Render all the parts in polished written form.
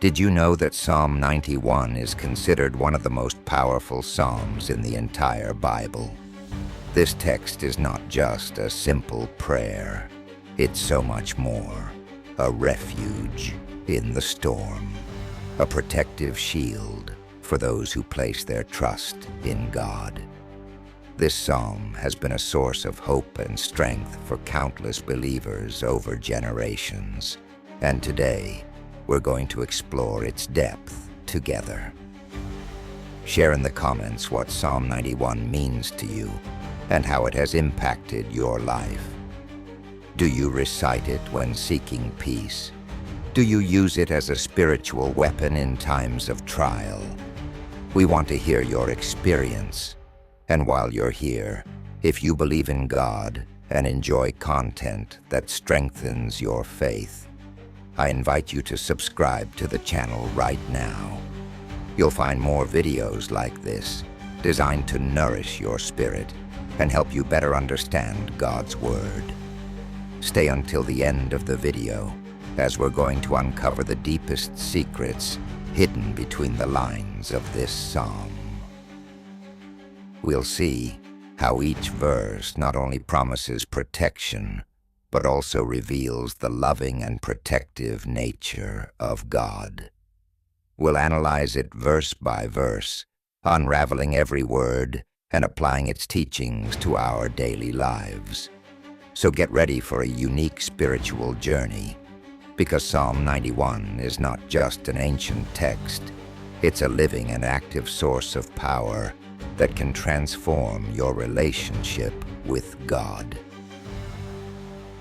Did you know that Psalm 91 is considered one of the most powerful psalms in the entire Bible? This text is not just a simple prayer. It's so much more. A refuge in the storm. A protective shield for those who place their trust in God. This psalm has been a source of hope and strength for countless believers over generations. And today, we're going to explore its depth together. Share in the comments what Psalm 91 means to you and how it has impacted your life. Do you recite it when seeking peace? Do you use it as a spiritual weapon in times of trial? We want to hear your experience. And while you're here, if you believe in God and enjoy content that strengthens your faith, I invite you to subscribe to the channel right now. You'll find more videos like this, designed to nourish your spirit and help you better understand God's Word. Stay until the end of the video, as we're going to uncover the deepest secrets hidden between the lines of this psalm. We'll see how each verse not only promises protection, but also reveals the loving and protective nature of God. We'll analyze it verse by verse, unraveling every word and applying its teachings to our daily lives. So get ready for a unique spiritual journey, because Psalm 91 is not just an ancient text. It's a living and active source of power that can transform your relationship with God.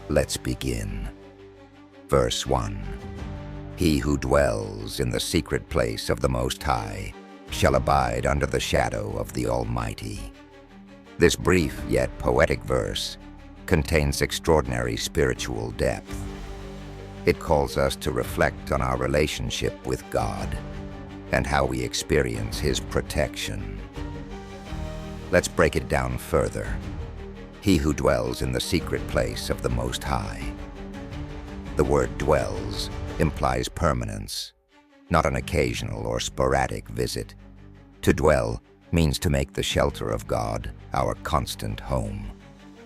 Let's begin. Verse 1. He who dwells in the secret place of the Most High shall abide under the shadow of the Almighty. This brief yet poetic verse contains extraordinary spiritual depth. It calls us to reflect on our relationship with God and how we experience His protection. Let's break it down further. He who dwells in the secret place of the Most High. The word dwells implies permanence, not an occasional or sporadic visit. To dwell means to make the shelter of God our constant home.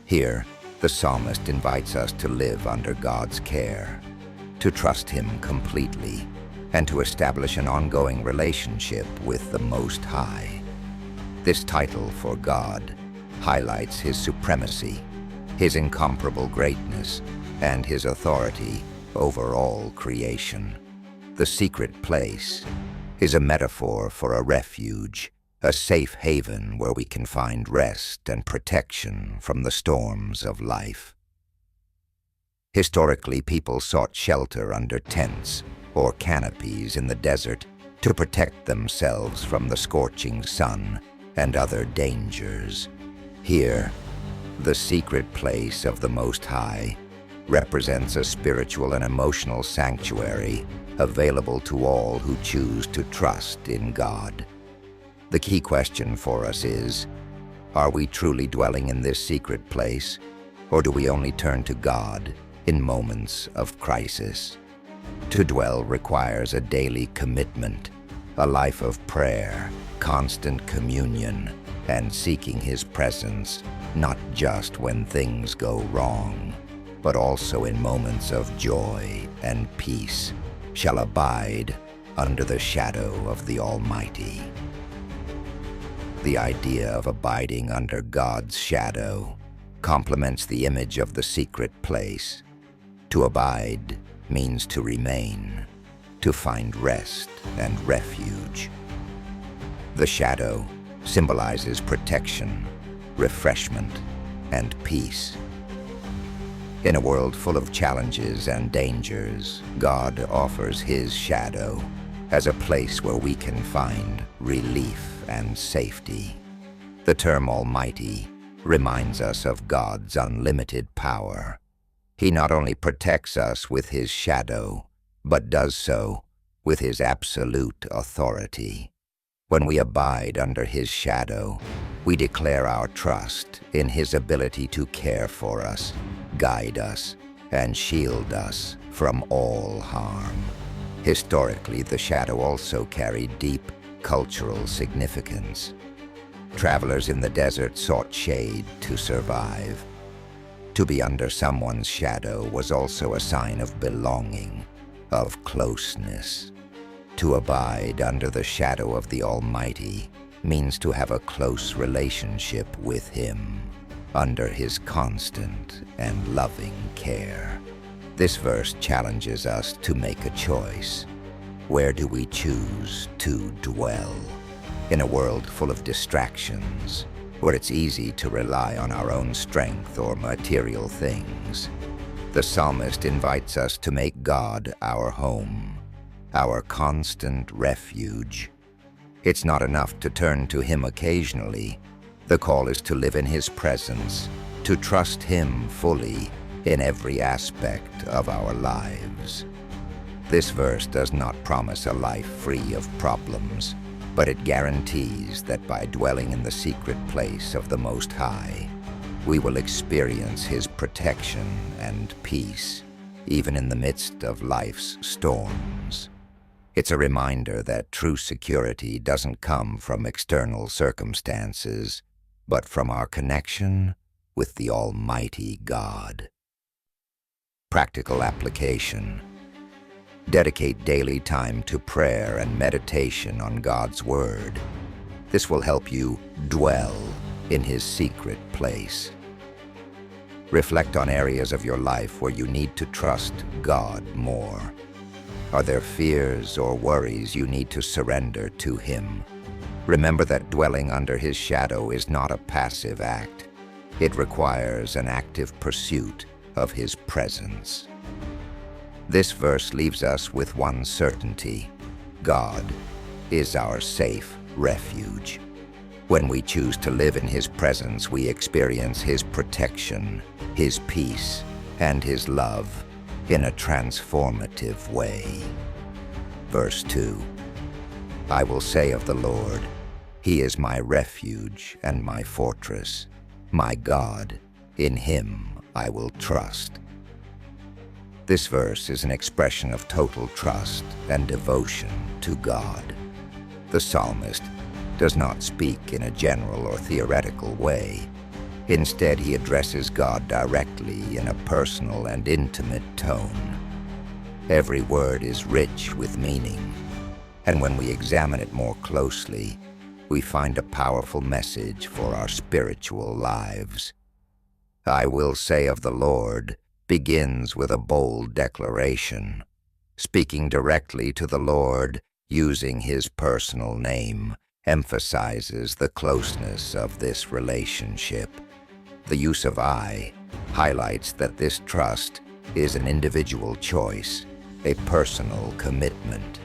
Here, the psalmist invites us to live under God's care, to trust Him completely, and to establish an ongoing relationship with the Most High. This title for God highlights His supremacy, His incomparable greatness, and His authority over all creation. The secret place is a metaphor for a refuge, a safe haven where we can find rest and protection from the storms of life. Historically, people sought shelter under tents or canopies in the desert to protect themselves from the scorching sun and other dangers. Here, the secret place of the Most High represents a spiritual and emotional sanctuary available to all who choose to trust in God. The key question for us is, are we truly dwelling in this secret place, or do we only turn to God in moments of crisis? To dwell requires a daily commitment, a life of prayer, constant communion, and seeking His presence, not just when things go wrong, but also in moments of joy and peace, shall abide under the shadow of the Almighty. The idea of abiding under God's shadow complements the image of the secret place. To abide means to remain, to find rest and refuge. The shadow symbolizes protection, refreshment, and peace. In a world full of challenges and dangers, God offers His shadow as a place where we can find relief and safety. The term Almighty reminds us of God's unlimited power. He not only protects us with His shadow, but does so with His absolute authority. When we abide under His shadow, we declare our trust in His ability to care for us, guide us, and shield us from all harm. Historically, the shadow also carried deep cultural significance. Travelers in the desert sought shade to survive. To be under someone's shadow was also a sign of belonging, of closeness. To abide under the shadow of the Almighty means to have a close relationship with Him, under His constant and loving care. This verse challenges us to make a choice. Where do we choose to dwell? In a world full of distractions, where it's easy to rely on our own strength or material things, the psalmist invites us to make God our home, our constant refuge. It's not enough to turn to Him occasionally. The call is to live in His presence, to trust Him fully in every aspect of our lives. This verse does not promise a life free of problems, but it guarantees that by dwelling in the secret place of the Most High, we will experience His protection and peace, even in the midst of life's storms. It's a reminder that true security doesn't come from external circumstances, but from our connection with the Almighty God. Practical application. Dedicate daily time to prayer and meditation on God's Word. This will help you dwell in His secret place. Reflect on areas of your life where you need to trust God more. Are there fears or worries you need to surrender to Him? Remember that dwelling under His shadow is not a passive act. It requires an active pursuit of His presence. This verse leaves us with one certainty: God is our safe refuge. When we choose to live in His presence, we experience His protection, His peace, and His love in a transformative way. Verse 2. I will say of the Lord, He is my refuge and my fortress, my God, in Him I will trust. This verse is an expression of total trust and devotion to God. The psalmist does not speak in a general or theoretical way. Instead, he addresses God directly in a personal and intimate tone. Every word is rich with meaning, and when we examine it more closely, we find a powerful message for our spiritual lives. I will say of the Lord begins with a bold declaration. Speaking directly to the Lord, using His personal name, emphasizes the closeness of this relationship. The use of I highlights that this trust is an individual choice, a personal commitment.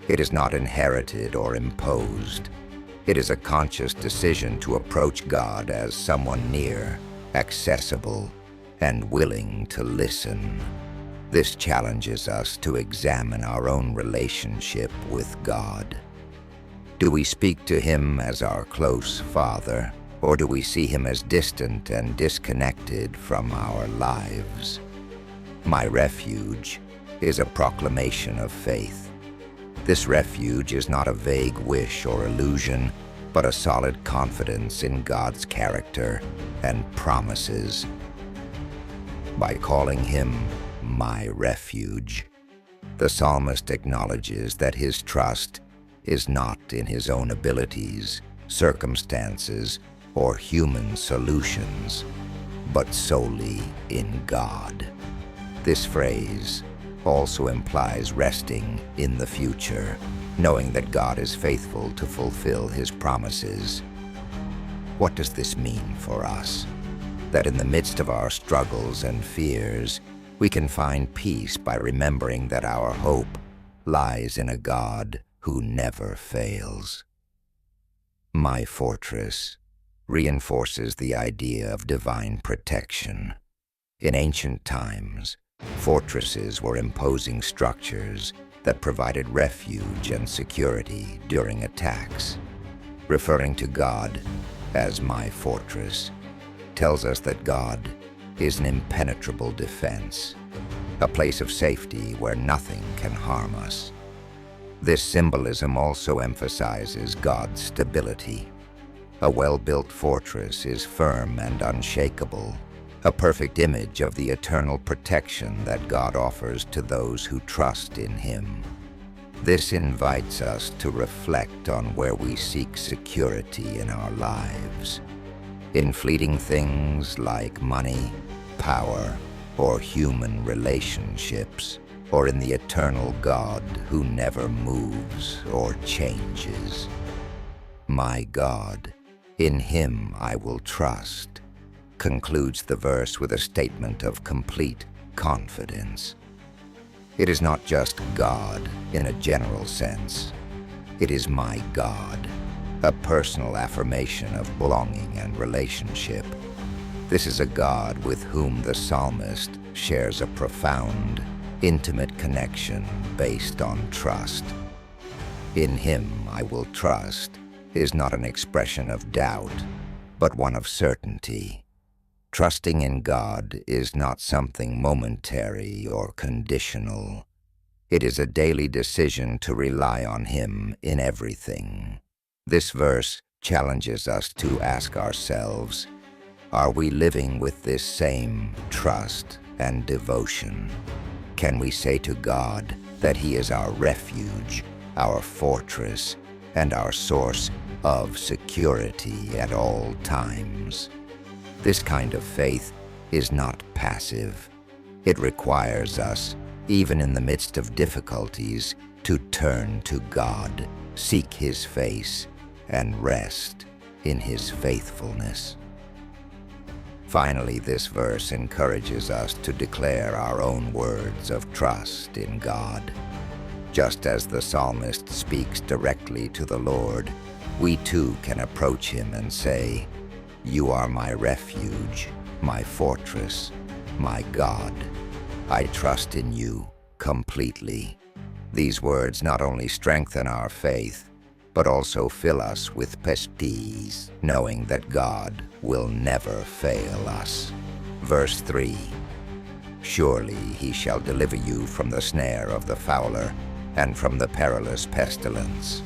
It is not inherited or imposed. It is a conscious decision to approach God as someone near, accessible, and willing to listen. This challenges us to examine our own relationship with God. Do we speak to Him as our close Father, or do we see Him as distant and disconnected from our lives? My refuge is a proclamation of faith. This refuge is not a vague wish or illusion, but a solid confidence in God's character and promises. By calling Him my refuge, the psalmist acknowledges that his trust is not in his own abilities, circumstances, or human solutions, but solely in God. This phrase also implies resting in the future, knowing that God is faithful to fulfill His promises. What does this mean for us? That in the midst of our struggles and fears, we can find peace by remembering that our hope lies in a God who never fails. My fortress reinforces the idea of divine protection. In ancient times, fortresses were imposing structures that provided refuge and security during attacks. Referring to God as my fortress tells us that God is an impenetrable defense, a place of safety where nothing can harm us. This symbolism also emphasizes God's stability. A well-built fortress is firm and unshakable, a perfect image of the eternal protection that God offers to those who trust in Him. This invites us to reflect on where we seek security in our lives. In fleeting things like money, power, or human relationships, or in the eternal God who never moves or changes. My God, in Him I will trust, concludes the verse with a statement of complete confidence. It is not just God in a general sense. It is my God, a personal affirmation of belonging and relationship. This is a God with whom the psalmist shares a profound, intimate connection based on trust. In Him I will trust is not an expression of doubt, but one of certainty. Trusting in God is not something momentary or conditional. It is a daily decision to rely on Him in everything. This verse challenges us to ask ourselves, are we living with this same trust and devotion? Can we say to God that He is our refuge, our fortress, and our source of security at all times? This kind of faith is not passive. It requires us, even in the midst of difficulties, to turn to God, seek His face, and rest in His faithfulness. Finally, this verse encourages us to declare our own words of trust in God. Just as the psalmist speaks directly to the Lord, we too can approach Him and say, "You are my refuge, my fortress, my God. I trust in You completely." These words not only strengthen our faith, but also fill us with pestilence, knowing that God will never fail us. Verse 3, "Surely He shall deliver you from the snare of the fowler and from the perilous pestilence."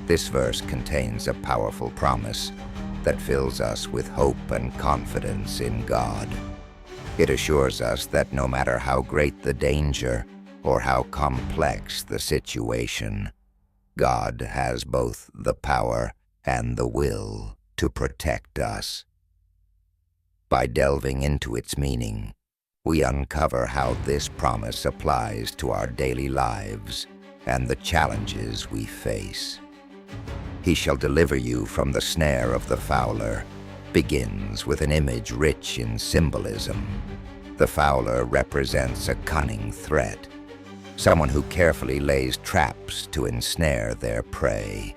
This verse contains a powerful promise that fills us with hope and confidence in God. It assures us that no matter how great the danger or how complex the situation, God has both the power and the will to protect us. By delving into its meaning, we uncover how this promise applies to our daily lives and the challenges we face. "He shall deliver you from the snare of the fowler" begins with an image rich in symbolism. The fowler represents a cunning threat, someone who carefully lays traps to ensnare their prey.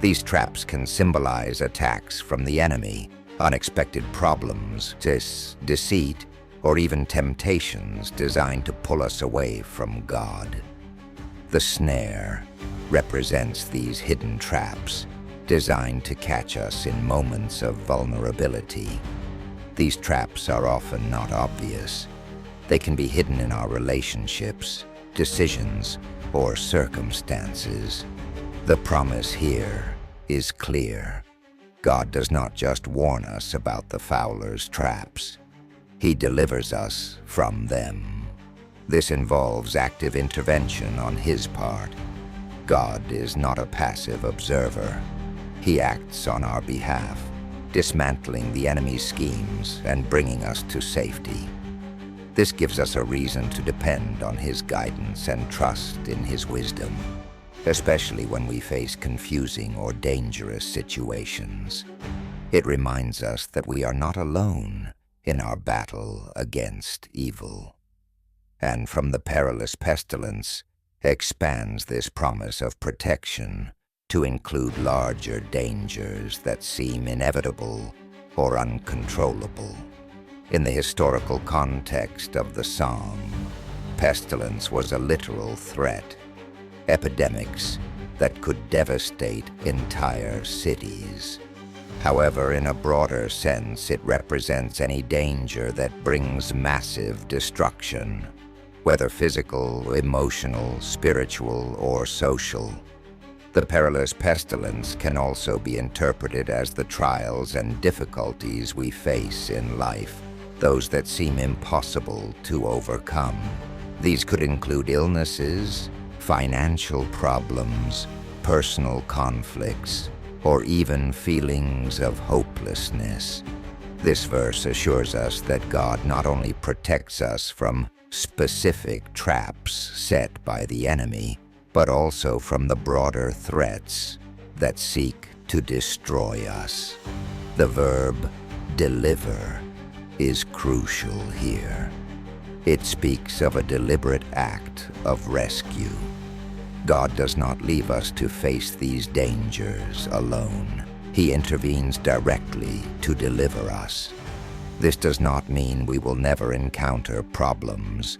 These traps can symbolize attacks from the enemy, unexpected problems, deceit, or even temptations designed to pull us away from God. The snare represents these hidden traps, designed to catch us in moments of vulnerability. These traps are often not obvious. They can be hidden in our relationships, decisions, or circumstances. The promise here is clear. God does not just warn us about the fowler's traps. He delivers us from them. This involves active intervention on His part. God is not a passive observer. He acts on our behalf, dismantling the enemy's schemes and bringing us to safety. This gives us a reason to depend on His guidance and trust in His wisdom, especially when we face confusing or dangerous situations. It reminds us that we are not alone in our battle against evil. And from the perilous pestilence expands this promise of protection to include larger dangers that seem inevitable or uncontrollable. In the historical context of the psalm, pestilence was a literal threat, epidemics that could devastate entire cities. However, in a broader sense, it represents any danger that brings massive destruction whether physical, emotional, spiritual, or social. The perilous pestilence can also be interpreted as the trials and difficulties we face in life, those that seem impossible to overcome. These could include illnesses, financial problems, personal conflicts, or even feelings of hopelessness. This verse assures us that God not only protects us from specific traps set by the enemy, but also from the broader threats that seek to destroy us. The verb deliver is crucial here. It speaks of a deliberate act of rescue. God does not leave us to face these dangers alone. He intervenes directly to deliver us. This does not mean we will never encounter problems,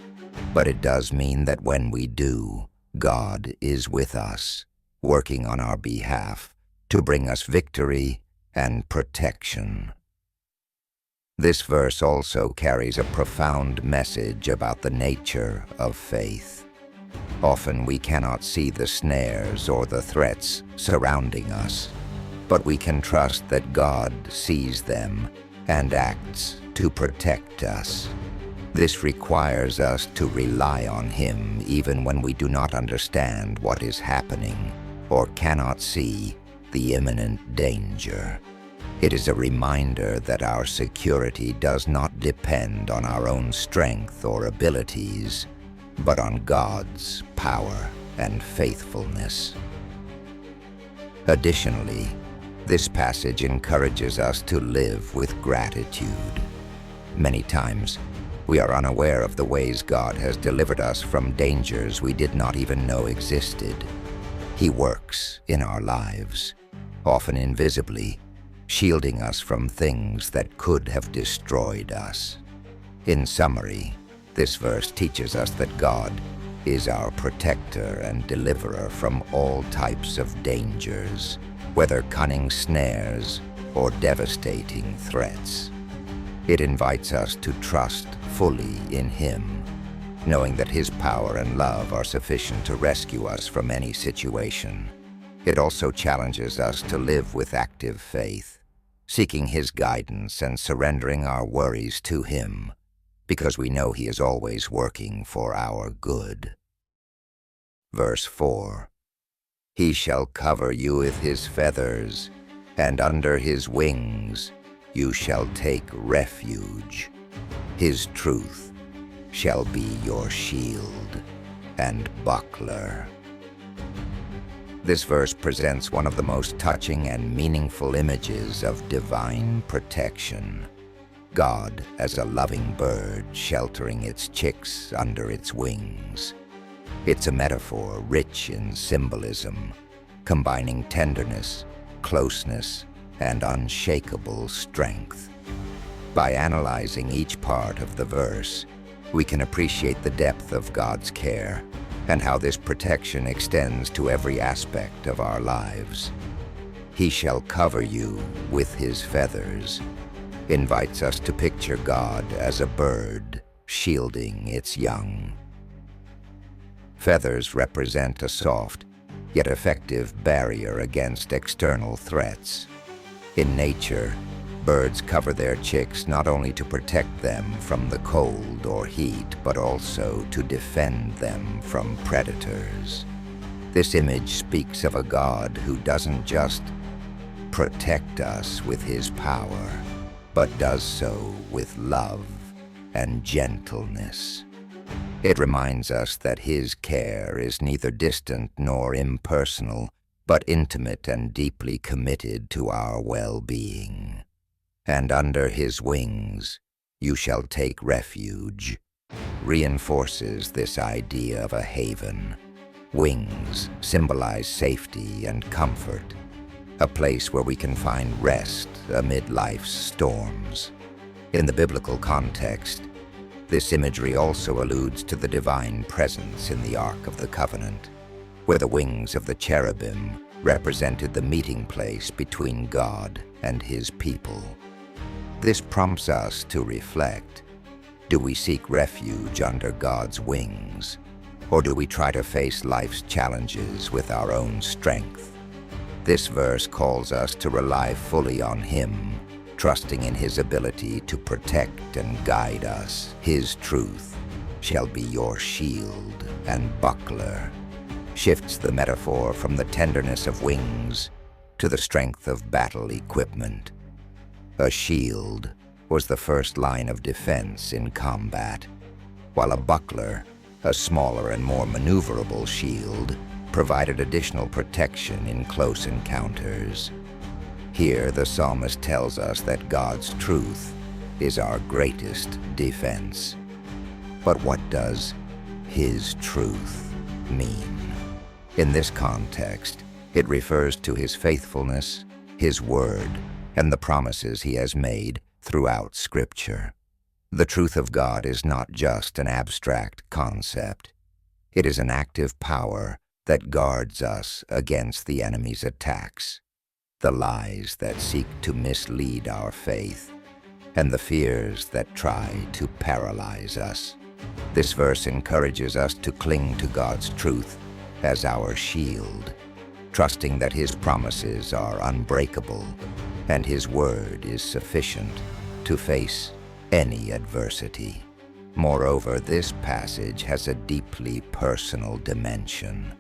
but it does mean that when we do, God is with us, working on our behalf to bring us victory and protection. This verse also carries a profound message about the nature of faith. Often we cannot see the snares or the threats surrounding us, but we can trust that God sees them and acts to protect us. This requires us to rely on Him even when we do not understand what is happening or cannot see the imminent danger. It is a reminder that our security does not depend on our own strength or abilities, but on God's power and faithfulness. Additionally, this passage encourages us to live with gratitude. Many times, we are unaware of the ways God has delivered us from dangers we did not even know existed. He works in our lives, often invisibly, shielding us from things that could have destroyed us. In summary, this verse teaches us that God is our protector and deliverer from all types of dangers, whether cunning snares or devastating threats. It invites us to trust fully in Him, knowing that His power and love are sufficient to rescue us from any situation. It also challenges us to live with active faith, seeking His guidance and surrendering our worries to Him, because we know He is always working for our good. Verse 4. He shall cover you with His feathers, and under His wings you shall take refuge. His truth shall be your shield and buckler. This verse presents one of the most touching and meaningful images of divine protection. God as a loving bird sheltering its chicks under its wings. It's a metaphor rich in symbolism, combining tenderness, closeness, and unshakable strength. By analyzing each part of the verse, we can appreciate the depth of God's care and how this protection extends to every aspect of our lives. He shall cover you with His feathers invites us to picture God as a bird shielding its young. Feathers represent a soft, yet effective barrier against external threats. In nature, birds cover their chicks not only to protect them from the cold or heat, but also to defend them from predators. This image speaks of a God who doesn't just protect us with His power, but does so with love and gentleness. It reminds us that His care is neither distant nor impersonal, but intimate and deeply committed to our well-being. And under His wings you shall take refuge reinforces this idea of a haven. Wings symbolize safety and comfort, a place where we can find rest amid life's storms. In the biblical context, this imagery also alludes to the divine presence in the Ark of the Covenant, where the wings of the cherubim represented the meeting place between God and His people. This prompts us to reflect. Do we seek refuge under God's wings? Or do we try to face life's challenges with our own strength? This verse calls us to rely fully on Him, trusting in His ability to protect and guide us. His truth shall be your shield and buckler. Shifts the metaphor from the tenderness of wings to the strength of battle equipment. A shield was the first line of defense in combat, while a buckler, a smaller and more maneuverable shield, provided additional protection in close encounters. Here, the psalmist tells us that God's truth is our greatest defense. But what does His truth mean? In this context, it refers to His faithfulness, His word, and the promises He has made throughout Scripture. The truth of God is not just an abstract concept. It is an active power that guards us against the enemy's attacks, the lies that seek to mislead our faith, and the fears that try to paralyze us. This verse encourages us to cling to God's truth as our shield, trusting that His promises are unbreakable and His word is sufficient to face any adversity. Moreover, this passage has a deeply personal dimension.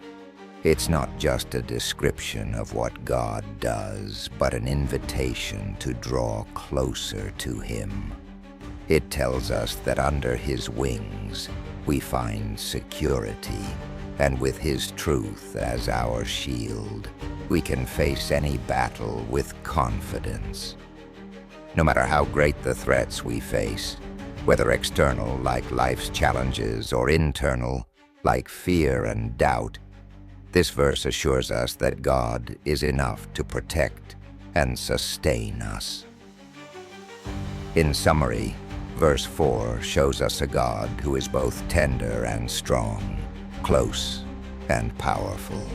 It's not just a description of what God does, but an invitation to draw closer to Him. It tells us that under His wings we find security, and with His truth as our shield, we can face any battle with confidence. No matter how great the threats we face, whether external like life's challenges or internal like fear and doubt, this verse assures us that God is enough to protect and sustain us. In summary, verse 4 shows us a God who is both tender and strong, close and powerful.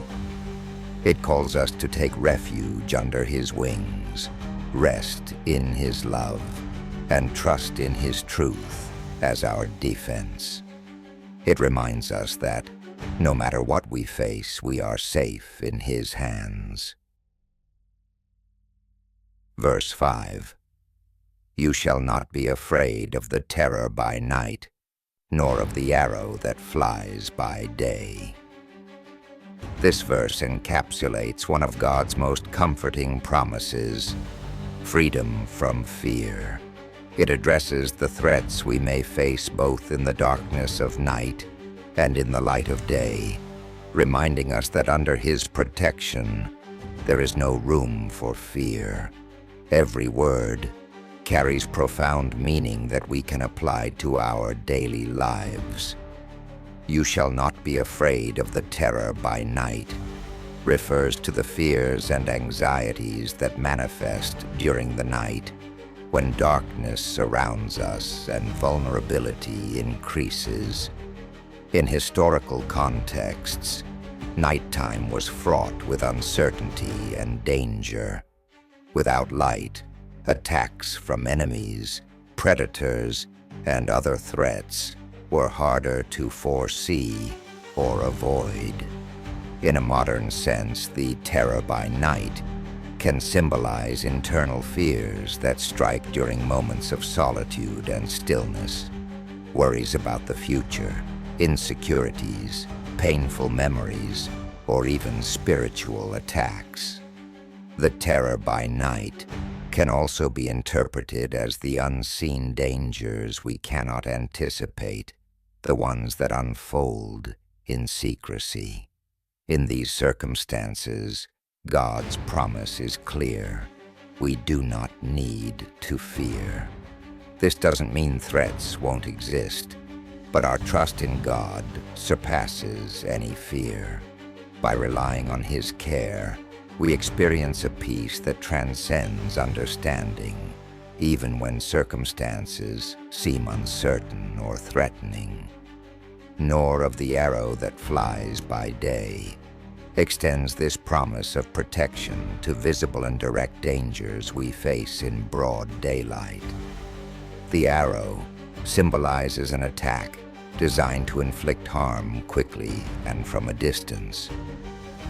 It calls us to take refuge under His wings, rest in His love, and trust in His truth as our defense. It reminds us that no matter what we face, we are safe in His hands. Verse 5. You shall not be afraid of the terror by night, nor of the arrow that flies by day. This verse encapsulates one of God's most comforting promises: freedom from fear. It addresses the threats we may face both in the darkness of night and in the light of day, reminding us that under His protection there is no room for fear. Every word carries profound meaning that we can apply to our daily lives. You shall not be afraid of the terror by night refers to the fears and anxieties that manifest during the night, when darkness surrounds us and vulnerability increases. In historical contexts, nighttime was fraught with uncertainty and danger. Without light, attacks from enemies, predators, and other threats were harder to foresee or avoid. In a modern sense, the terror by night can symbolize internal fears that strike during moments of solitude and stillness, worries about the future, insecurities, painful memories, or even spiritual attacks. The terror by night can also be interpreted as the unseen dangers we cannot anticipate, the ones that unfold in secrecy. In these circumstances, God's promise is clear: we do not need to fear. This doesn't mean threats won't exist, but our trust in God surpasses any fear. By relying on His care, we experience a peace that transcends understanding, even when circumstances seem uncertain or threatening. Nor of the arrow that flies by day extends this promise of protection to visible and direct dangers we face in broad daylight. The arrow, symbolizes an attack designed to inflict harm quickly and from a distance.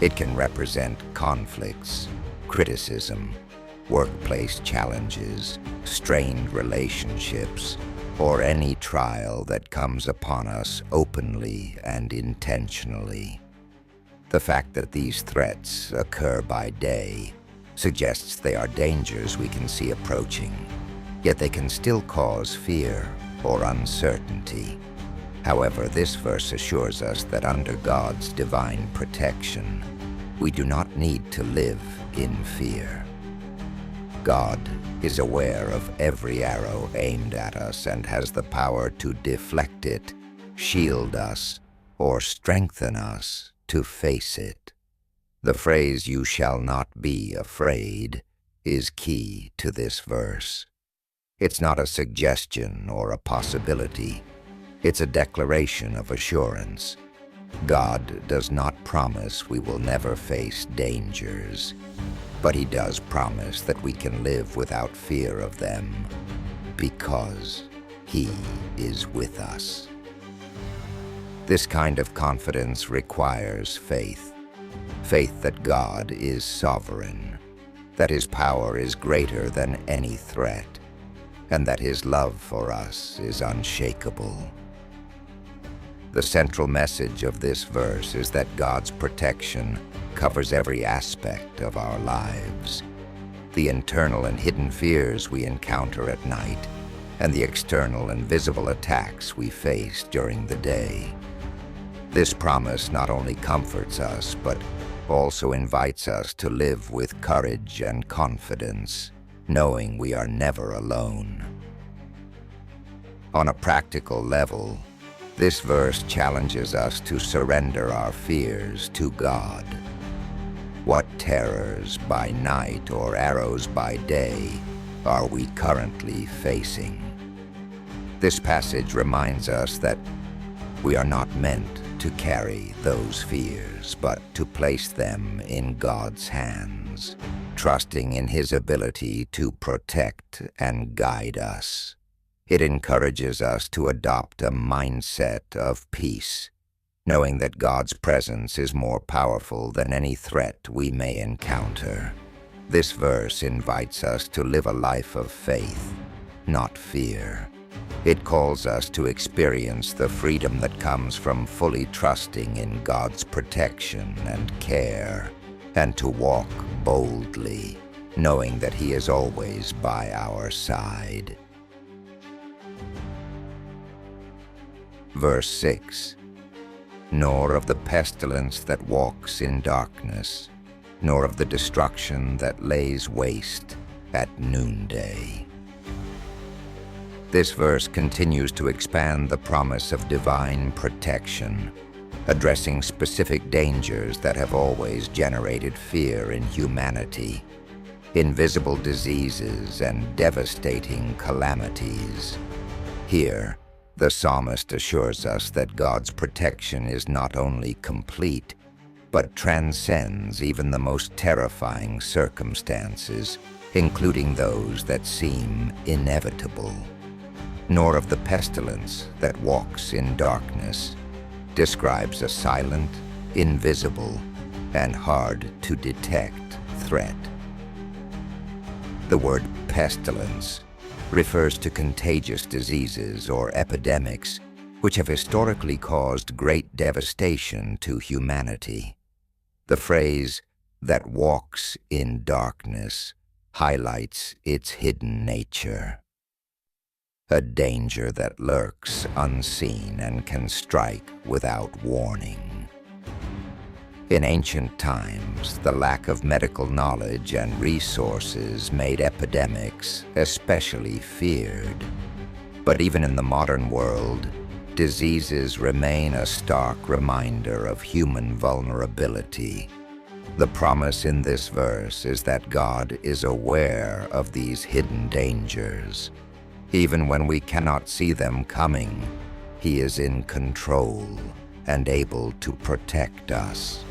It can represent conflicts, criticism, workplace challenges, strained relationships, or any trial that comes upon us openly and intentionally. The fact that these threats occur by day suggests they are dangers we can see approaching, yet they can still cause fear or uncertainty. However, this verse assures us that under God's divine protection, we do not need to live in fear. God is aware of every arrow aimed at us and has the power to deflect it, shield us, or strengthen us to face it. The phrase, "You shall not be afraid," is key to this verse. It's not a suggestion or a possibility. It's a declaration of assurance. God does not promise we will never face dangers, but He does promise that we can live without fear of them because He is with us. This kind of confidence requires faith. Faith that God is sovereign, that His power is greater than any threat, and that His love for us is unshakable. The central message of this verse is that God's protection covers every aspect of our lives. The internal and hidden fears we encounter at night, and the external and visible attacks we face during the day. This promise not only comforts us, but also invites us to live with courage and confidence, knowing we are never alone. On a practical level, this verse challenges us to surrender our fears to God. What terrors by night or arrows by day are we currently facing? This passage reminds us that we are not meant to carry those fears, but to place them in God's hands, trusting in His ability to protect and guide us. It encourages us to adopt a mindset of peace, knowing that God's presence is more powerful than any threat we may encounter. This verse invites us to live a life of faith, not fear. It calls us to experience the freedom that comes from fully trusting in God's protection and care, and to walk boldly, knowing that He is always by our side. Verse 6, "Nor of the pestilence that walks in darkness, nor of the destruction that lays waste at noonday." This verse continues to expand the promise of divine protection, addressing specific dangers that have always generated fear in humanity, invisible diseases and devastating calamities. Here, the psalmist assures us that God's protection is not only complete, but transcends even the most terrifying circumstances, including those that seem inevitable. "Nor of the pestilence that walks in darkness" describes a silent, invisible, and hard-to-detect threat. The word pestilence refers to contagious diseases or epidemics which have historically caused great devastation to humanity. The phrase, "that walks in darkness," highlights its hidden nature. A danger that lurks unseen and can strike without warning. In ancient times, the lack of medical knowledge and resources made epidemics especially feared. But even in the modern world, diseases remain a stark reminder of human vulnerability. The promise in this verse is that God is aware of these hidden dangers. Even when we cannot see them coming, He is in control and able to protect us.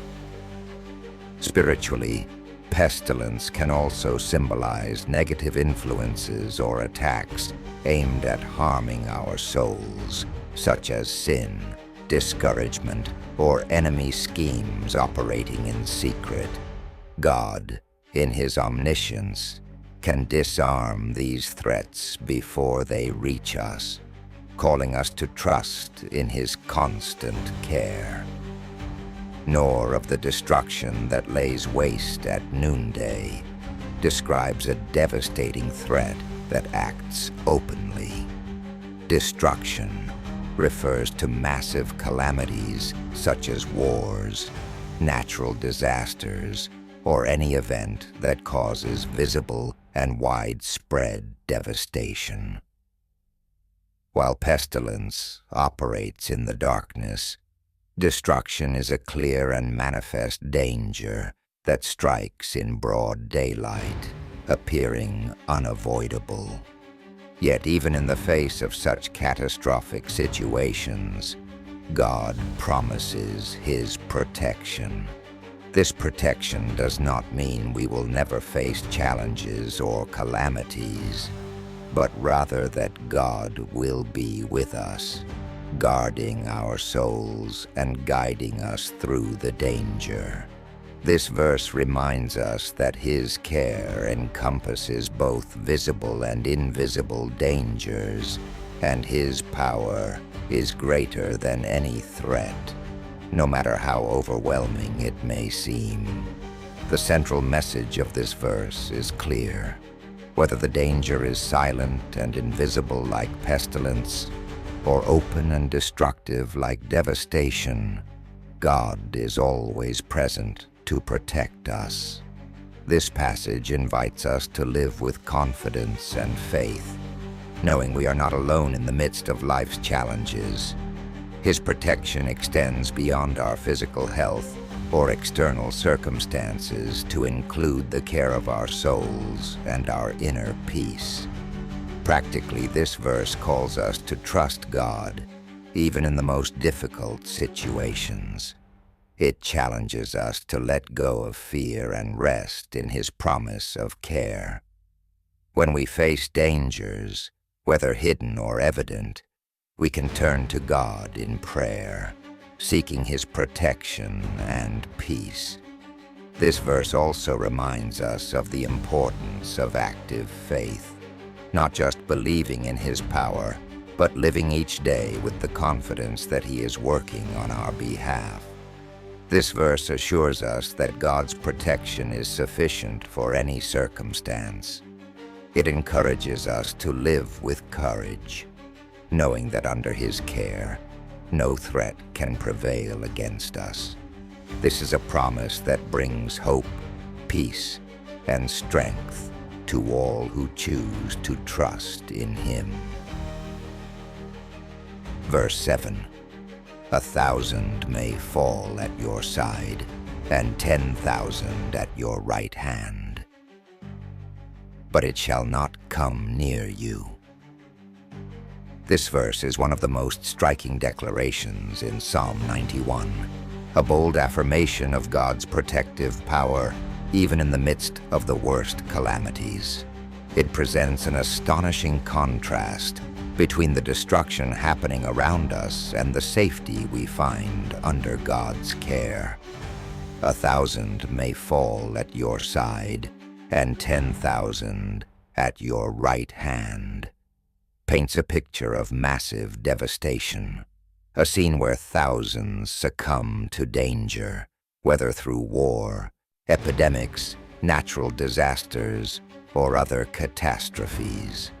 Spiritually, Pestilence can also symbolize negative influences or attacks aimed at harming our souls, such as sin, discouragement, or enemy schemes operating in secret. God, in His omniscience, can disarm these threats before they reach us, calling us to trust in His constant care. Nor of the destruction that lays waste at noonday describes a devastating threat that acts openly. Destruction refers to massive calamities such as wars, natural disasters, or any event that causes visible and widespread devastation. While pestilence operates in the darkness, destruction is a clear and manifest danger that strikes in broad daylight, appearing unavoidable. Yet even in the face of such catastrophic situations, God promises His protection. This protection does not mean we will never face challenges or calamities, but rather that God will be with us, guarding our souls and guiding us through the danger. This verse reminds us that His care encompasses both visible and invisible dangers, and His power is greater than any threat, no matter how overwhelming it may seem. The central message of this verse is clear. Whether the danger is silent and invisible like pestilence, or open and destructive like devastation, God is always present to protect us. This passage invites us to live with confidence and faith, knowing we are not alone in the midst of life's challenges. His protection extends beyond our physical health or external circumstances to include the care of our souls and our inner peace. Practically, this verse calls us to trust God, even in the most difficult situations. It challenges us to let go of fear and rest in His promise of care. When we face dangers, whether hidden or evident, we can turn to God in prayer, seeking His protection and peace. This verse also reminds us of the importance of active faith. Not just believing in His power, but living each day with the confidence that He is working on our behalf. This verse assures us that God's protection is sufficient for any circumstance. It encourages us to live with courage, knowing that under His care, no threat can prevail against us. This is a promise that brings hope, peace, and strength to all who choose to trust in Him. Verse 7. 1,000 may fall at your side, and 10,000 at your right hand, but it shall not come near you. This verse is one of the most striking declarations in Psalm 91, a bold affirmation of God's protective power even in the midst of the worst calamities. It presents an astonishing contrast between the destruction happening around us and the safety we find under God's care. 1,000 may fall at your side, and 10,000 at your right hand. Paints a picture of massive devastation, a scene where thousands succumb to danger, whether through war, epidemics, natural disasters, or other catastrophes.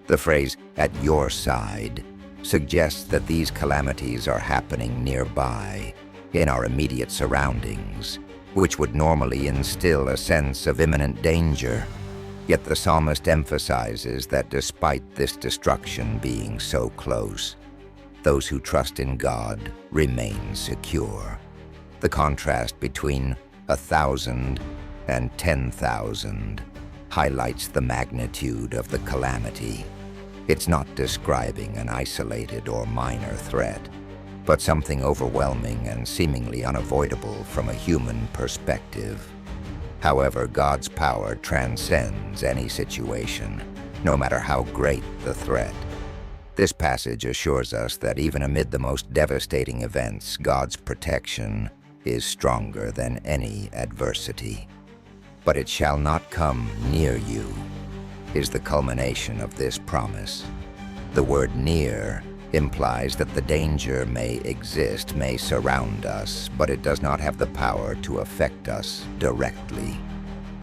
The phrase, "at your side," suggests that these calamities are happening nearby, in our immediate surroundings, which would normally instill a sense of imminent danger. Yet the psalmist emphasizes that despite this destruction being so close, those who trust in God remain secure. The contrast between 1,000 and 10,000 highlights the magnitude of the calamity. It's not describing an isolated or minor threat, but something overwhelming and seemingly unavoidable from a human perspective. However, God's power transcends any situation, no matter how great the threat. This passage assures us that even amid the most devastating events, God's protection is stronger than any adversity. But it shall not come near you is the culmination of this promise. The word near implies that the danger may exist, may surround us, but it does not have the power to affect us directly.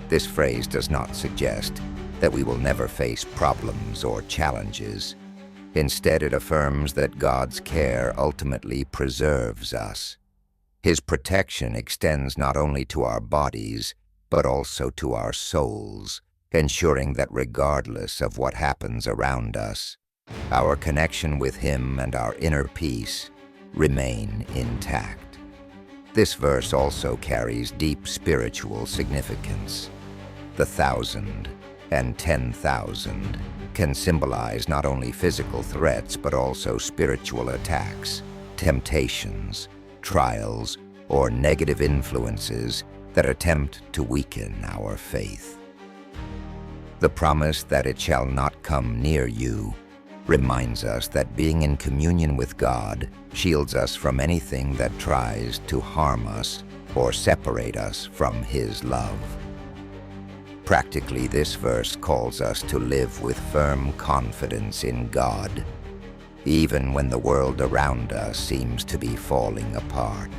This phrase does not suggest that we will never face problems or challenges. Instead, it affirms that God's care ultimately preserves us. His protection extends not only to our bodies, but also to our souls, ensuring that regardless of what happens around us, our connection with Him and our inner peace remain intact. This verse also carries deep spiritual significance. The 1,000 and 10,000 can symbolize not only physical threats but also spiritual attacks, temptations, trials, or negative influences that attempt to weaken our faith. The promise that it shall not come near you reminds us that being in communion with God shields us from anything that tries to harm us or separate us from His love. Practically, this verse calls us to live with firm confidence in God, even when the world around us seems to be falling apart.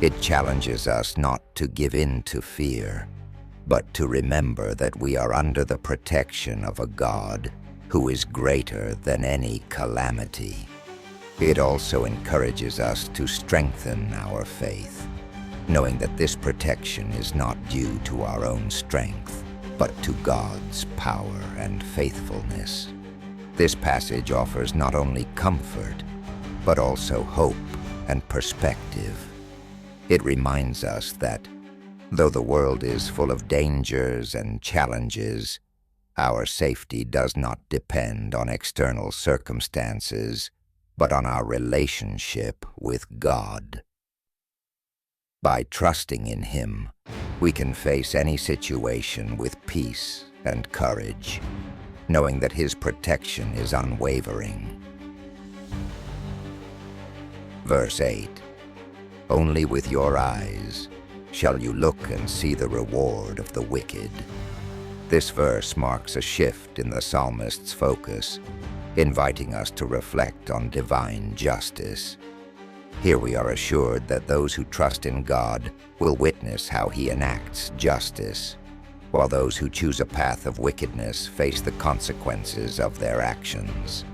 It challenges us not to give in to fear, but to remember that we are under the protection of a God who is greater than any calamity. It also encourages us to strengthen our faith, knowing that this protection is not due to our own strength, but to God's power and faithfulness. This passage offers not only comfort, but also hope and perspective. It reminds us that, though the world is full of dangers and challenges, our safety does not depend on external circumstances, but on our relationship with God. By trusting in Him, we can face any situation with peace and courage, knowing that His protection is unwavering. Verse 8, "Only with your eyes shall you look and see the reward of the wicked." This verse marks a shift in the psalmist's focus, inviting us to reflect on divine justice. Here we are assured that those who trust in God will witness how He enacts justice, while those who choose a path of wickedness face the consequences of their actions.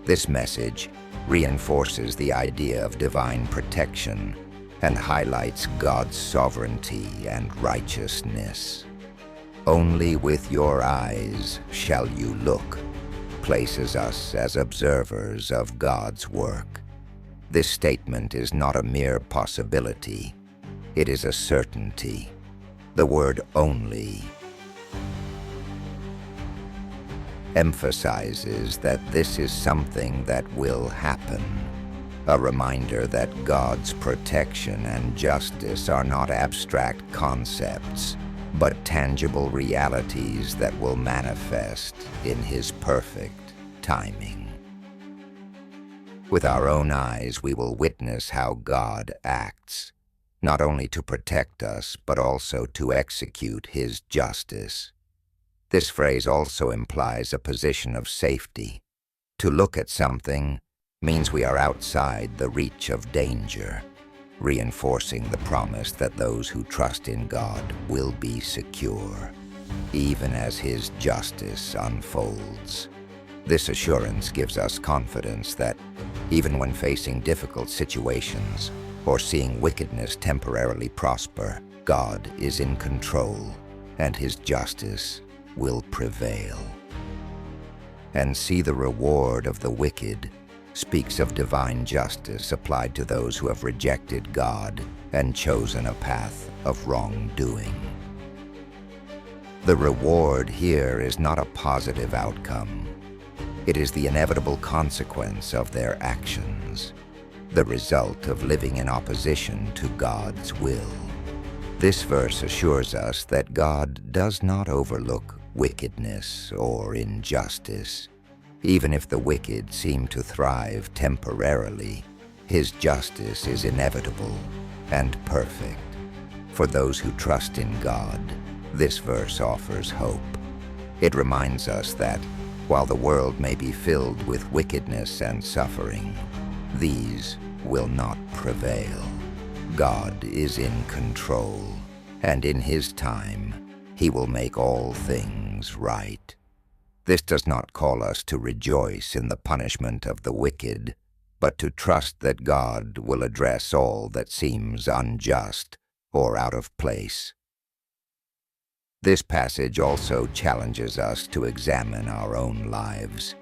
This message reinforces the idea of divine protection and highlights God's sovereignty and righteousness. "Only with your eyes shall you look," places us as observers of God's work. This statement is not a mere possibility, it is a certainty. The word "only" emphasizes that this is something that will happen, a reminder that God's protection and justice are not abstract concepts, but tangible realities that will manifest in His perfect timing. With our own eyes, we will witness how God acts, not only to protect us, but also to execute His justice. This phrase also implies a position of safety. To look at something means we are outside the reach of danger, reinforcing the promise that those who trust in God will be secure, even as His justice unfolds. This assurance gives us confidence that, even when facing difficult situations or seeing wickedness temporarily prosper, God is in control and His justice will prevail. "And see the reward of the wicked" speaks of divine justice applied to those who have rejected God and chosen a path of wrongdoing. The reward here is not a positive outcome. It is the inevitable consequence of their actions, the result of living in opposition to God's will. This verse assures us that God does not overlook wickedness or injustice. Even if the wicked seem to thrive temporarily, His justice is inevitable and perfect. For those who trust in God, this verse offers hope. It reminds us that, while the world may be filled with wickedness and suffering, these will not prevail. God is in control, and in His time, He will make all things right. This does not call us to rejoice in the punishment of the wicked, but to trust that God will address all that seems unjust or out of place. This passage also challenges us to examine our own lives.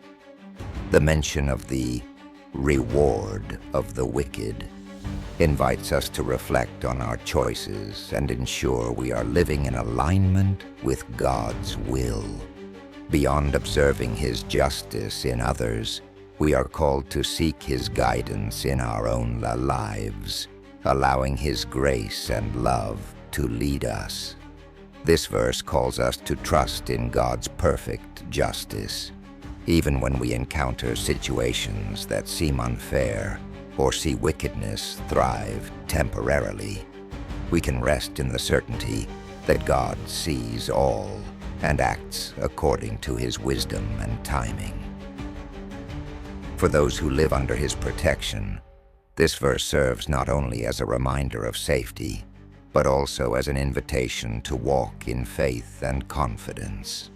The mention of the reward of the wicked invites us to reflect on our choices and ensure we are living in alignment with God's will. Beyond observing His justice in others, we are called to seek His guidance in our own lives, allowing His grace and love to lead us. This verse calls us to trust in God's perfect justice. Even when we encounter situations that seem unfair or see wickedness thrive temporarily, we can rest in the certainty that God sees all and acts according to His wisdom and timing. For those who live under His protection, this verse serves not only as a reminder of safety, but also as an invitation to walk in faith and confidence.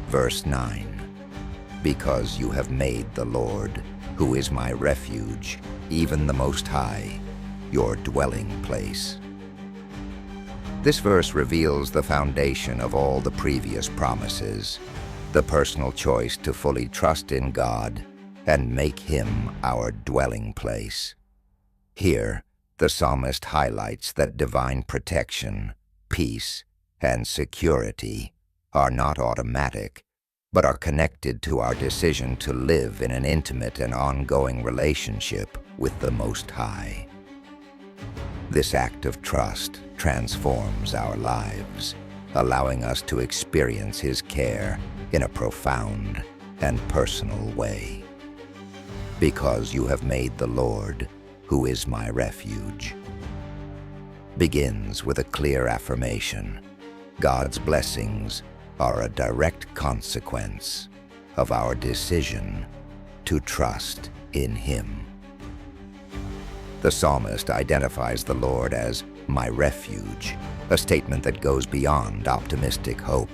Verse 9, because you have made the Lord, who is my refuge, even the Most High, your dwelling place. This verse reveals the foundation of all the previous promises, the personal choice to fully trust in God and make Him our dwelling place. Here, the psalmist highlights that divine protection, peace, and security are not automatic, but are connected to our decision to live in an intimate and ongoing relationship with the Most High. This act of trust transforms our lives, allowing us to experience His care in a profound and personal way. Because you have made the Lord, who is my refuge, begins with a clear affirmation. God's blessings are a direct consequence of our decision to trust in Him. The psalmist identifies the Lord as my refuge, a statement that goes beyond optimistic hope.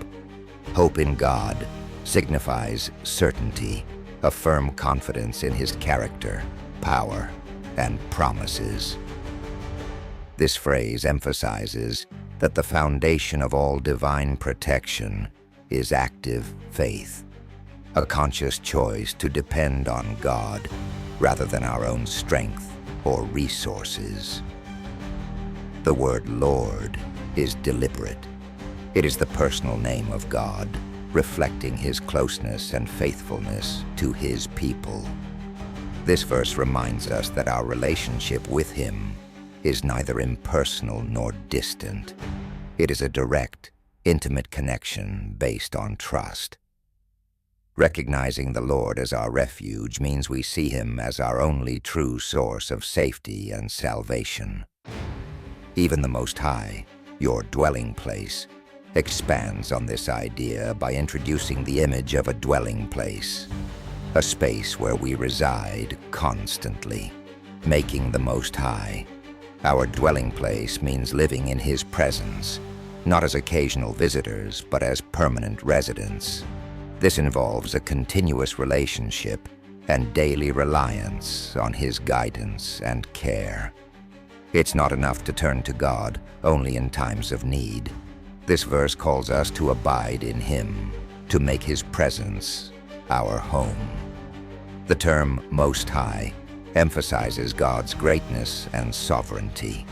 Hope in God signifies certainty, a firm confidence in His character, power, and promises. This phrase emphasizes that the foundation of all divine protection is active faith, a conscious choice to depend on God rather than our own strength or resources. The word Lord is deliberate. It is the personal name of God, reflecting His closeness and faithfulness to His people. This verse reminds us that our relationship with Him is neither impersonal nor distant. It is a direct, intimate connection based on trust. Recognizing the Lord as our refuge means we see Him as our only true source of safety and salvation. Even the Most High, your dwelling place, expands on this idea by introducing the image of a dwelling place, a space where we reside constantly. Making the Most High our dwelling place means living in His presence, not as occasional visitors, but as permanent residents. This involves a continuous relationship and daily reliance on His guidance and care. It's not enough to turn to God only in times of need. This verse calls us to abide in Him, to make His presence our home. The term Most High emphasizes God's greatness and sovereignty.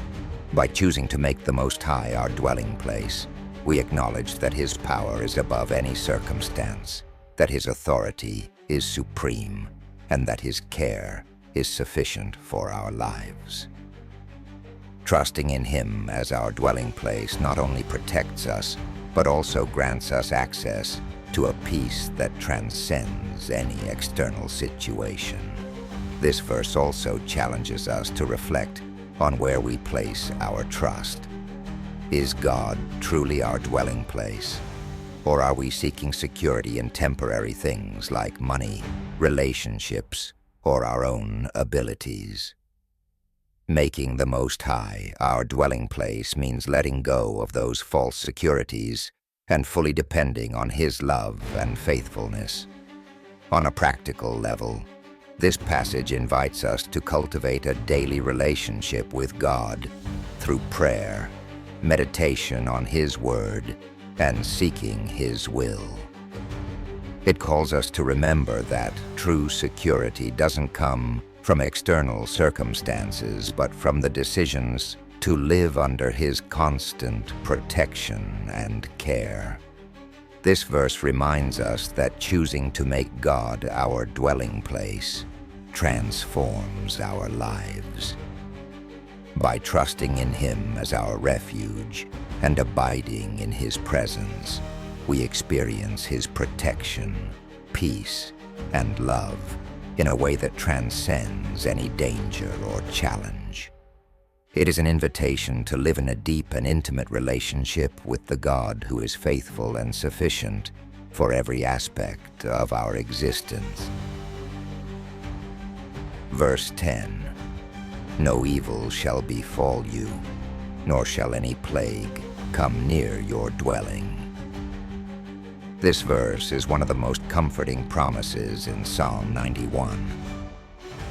By choosing to make the Most High our dwelling place, we acknowledge that His power is above any circumstance, that His authority is supreme, and that His care is sufficient for our lives. Trusting in Him as our dwelling place not only protects us, but also grants us access to a peace that transcends any external situation. This verse also challenges us to reflect on where we place our trust. Is God truly our dwelling place? Or are we seeking security in temporary things like money, relationships, or our own abilities? Making the Most High our dwelling place means letting go of those false securities and fully depending on His love and faithfulness. On a practical level, this passage invites us to cultivate a daily relationship with God through prayer, meditation on His Word, and seeking His will. It calls us to remember that true security doesn't come from external circumstances, but from the decisions to live under His constant protection and care. This verse reminds us that choosing to make God our dwelling place transforms our lives. By trusting in Him as our refuge and abiding in His presence, we experience His protection, peace, and love in a way that transcends any danger or challenge. It is an invitation to live in a deep and intimate relationship with the God who is faithful and sufficient for every aspect of our existence. Verse 10. No evil shall befall you, nor shall any plague come near your dwelling. This verse is one of the most comforting promises in Psalm 91.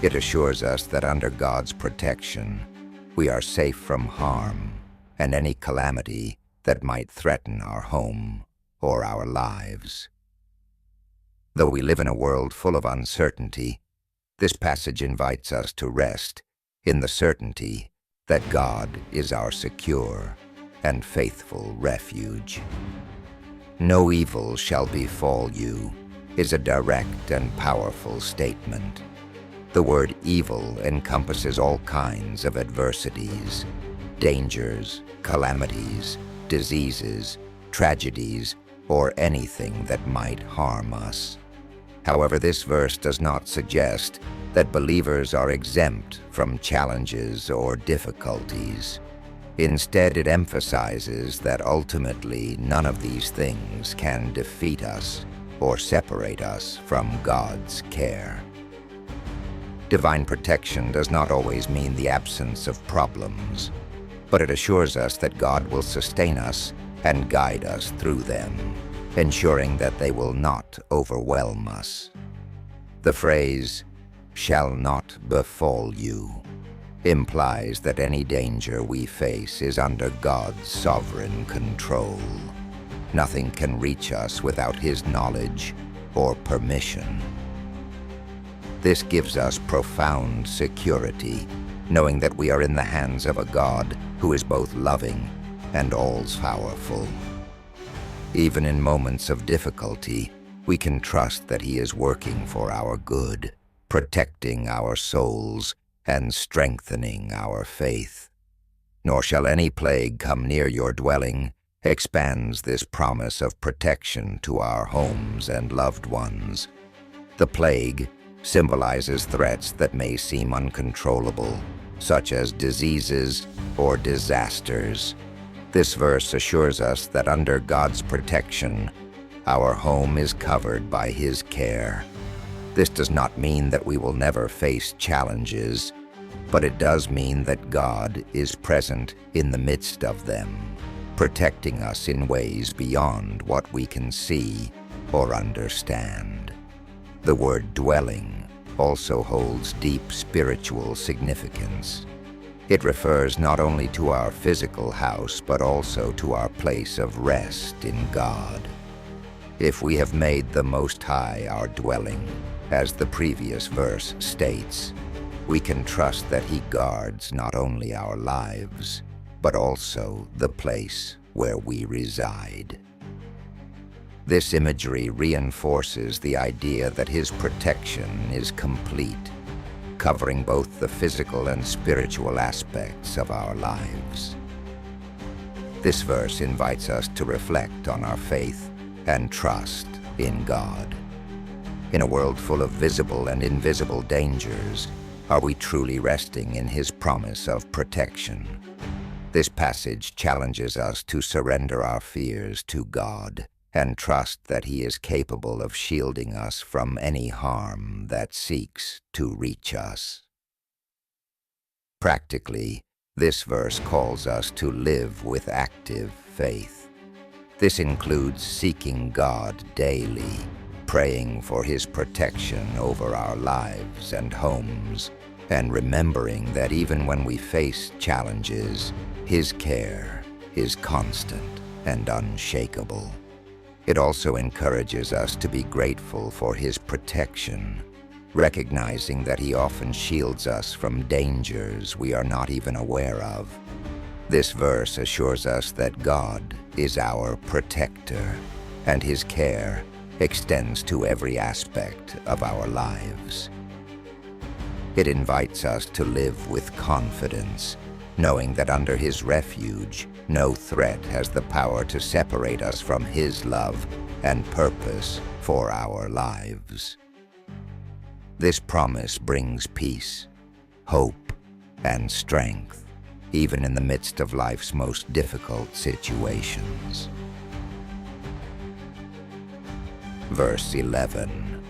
It assures us that under God's protection, we are safe from harm and any calamity that might threaten our home or our lives. Though we live in a world full of uncertainty, this passage invites us to rest in the certainty that God is our secure and faithful refuge. No evil shall befall you is a direct and powerful statement. The word evil encompasses all kinds of adversities, dangers, calamities, diseases, tragedies, or anything that might harm us. However, this verse does not suggest that believers are exempt from challenges or difficulties. Instead, it emphasizes that ultimately none of these things can defeat us or separate us from God's care. Divine protection does not always mean the absence of problems, but it assures us that God will sustain us and guide us through them, ensuring that they will not overwhelm us. The phrase, "shall not befall you," implies that any danger we face is under God's sovereign control. Nothing can reach us without His knowledge or permission. This gives us profound security, knowing that we are in the hands of a God who is both loving and all-powerful. Even in moments of difficulty, we can trust that He is working for our good, protecting our souls and strengthening our faith. Nor shall any plague come near your dwelling expands this promise of protection to our homes and loved ones. The plague symbolizes threats that may seem uncontrollable, such as diseases or disasters. This verse assures us that under God's protection, our home is covered by His care. This does not mean that we will never face challenges, but it does mean that God is present in the midst of them, protecting us in ways beyond what we can see or understand. The word dwelling also holds deep spiritual significance. It refers not only to our physical house, but also to our place of rest in God. If we have made the Most High our dwelling, as the previous verse states, we can trust that He guards not only our lives, but also the place where we reside. This imagery reinforces the idea that His protection is complete. covering both the physical and spiritual aspects of our lives. This verse invites us to reflect on our faith and trust in God. In a world full of visible and invisible dangers, are we truly resting in His promise of protection? This passage challenges us to surrender our fears to God and trust that He is capable of shielding us from any harm that seeks to reach us. Practically, this verse calls us to live with active faith. This includes seeking God daily, praying for His protection over our lives and homes, and remembering that even when we face challenges, His care is constant and unshakable. It also encourages us to be grateful for His protection, recognizing that He often shields us from dangers we are not even aware of. This verse assures us that God is our protector, and His care extends to every aspect of our lives. It invites us to live with confidence, knowing that under His refuge, no threat has the power to separate us from His love and purpose for our lives. This promise brings peace, hope, and strength, even in the midst of life's most difficult situations. Verse 11.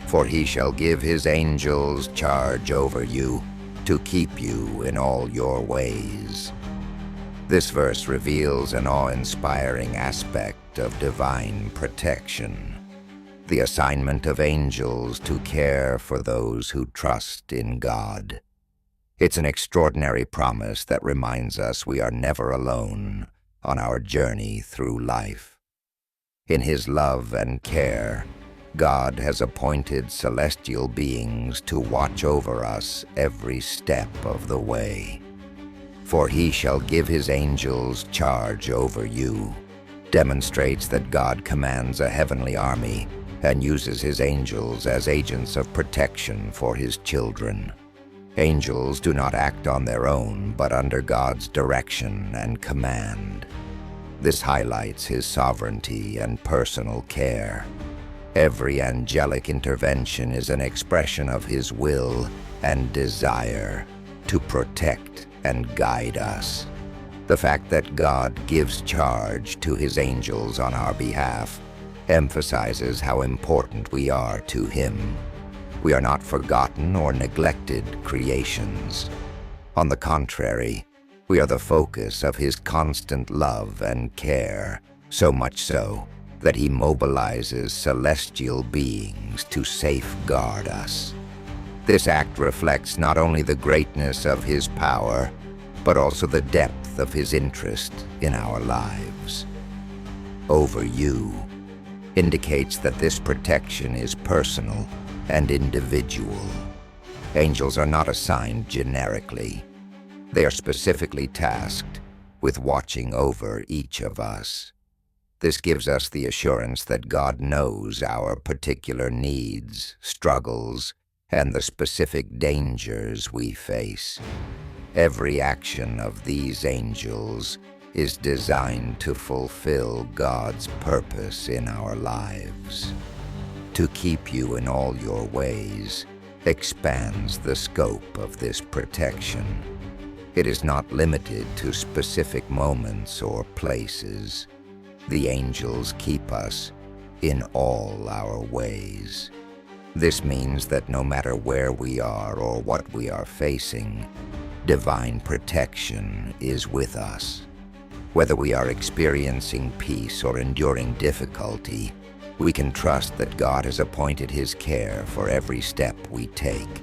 For He shall give His angels charge over you, to keep you in all your ways. This verse reveals an awe-inspiring aspect of divine protection, the assignment of angels to care for those who trust in God. It's an extraordinary promise that reminds us we are never alone on our journey through life. In His love and care, God has appointed celestial beings to watch over us every step of the way. For He shall give His angels charge over you demonstrates that God commands a heavenly army and uses His angels as agents of protection for His children. Angels do not act on their own, but under God's direction and command. This highlights His sovereignty and personal care. Every angelic intervention is an expression of His will and desire to protect and guide us. The fact that God gives charge to His angels on our behalf emphasizes how important we are to Him. We are not forgotten or neglected creations. On the contrary, we are the focus of His constant love and care, so much so that He mobilizes celestial beings to safeguard us. This act reflects not only the greatness of His power, but also the depth of His interest in our lives. Over you indicates that this protection is personal and individual. Angels are not assigned generically. They are specifically tasked with watching over each of us. This gives us the assurance that God knows our particular needs, struggles, and the specific dangers we face. Every action of these angels is designed to fulfill God's purpose in our lives. To keep you in all your ways expands the scope of this protection. It is not limited to specific moments or places. The angels keep us in all our ways. This means that no matter where we are or what we are facing, divine protection is with us. Whether we are experiencing peace or enduring difficulty, we can trust that God has appointed His care for every step we take.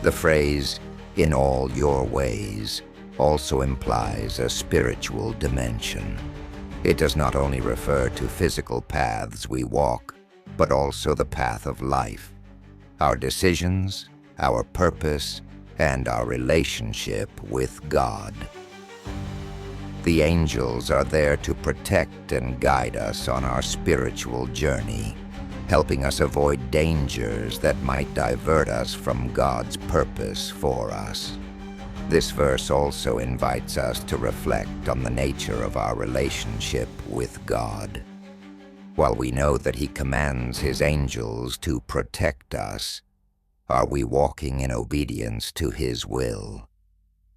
The phrase, "in all your ways," also implies a spiritual dimension. It does not only refer to physical paths we walk, but also the path of life, our decisions, our purpose, and our relationship with God. The angels are there to protect and guide us on our spiritual journey. helping us avoid dangers that might divert us from God's purpose for us. This verse also invites us to reflect on the nature of our relationship with God. While we know that He commands His angels to protect us, are we walking in obedience to His will?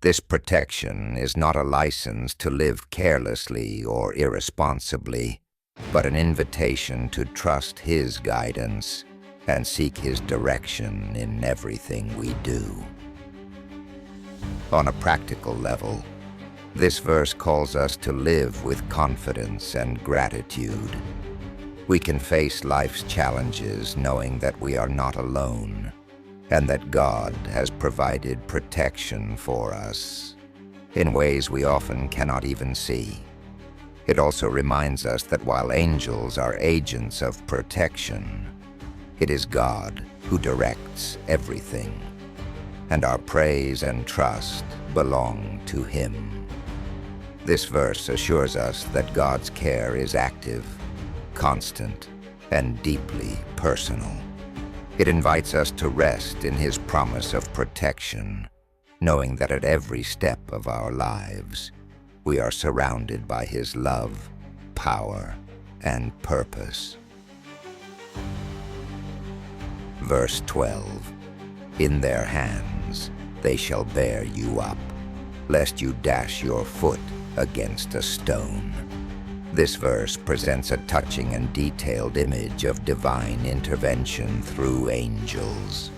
This protection is not a license to live carelessly or irresponsibly, but an invitation to trust His guidance and seek His direction in everything we do. On a practical level, this verse calls us to live with confidence and gratitude. We can face life's challenges knowing that we are not alone, and that God has provided protection for us in ways we often cannot even see. It also reminds us that while angels are agents of protection, it is God who directs everything, and our praise and trust belong to Him. This verse assures us that God's care is active, constant, and deeply personal. It invites us to rest in His promise of protection, knowing that at every step of our lives, we are surrounded by His love, power, and purpose. Verse 12, "In their hands they shall bear you up, lest you dash your foot against a stone." This verse presents a touching and detailed image of divine intervention through angels.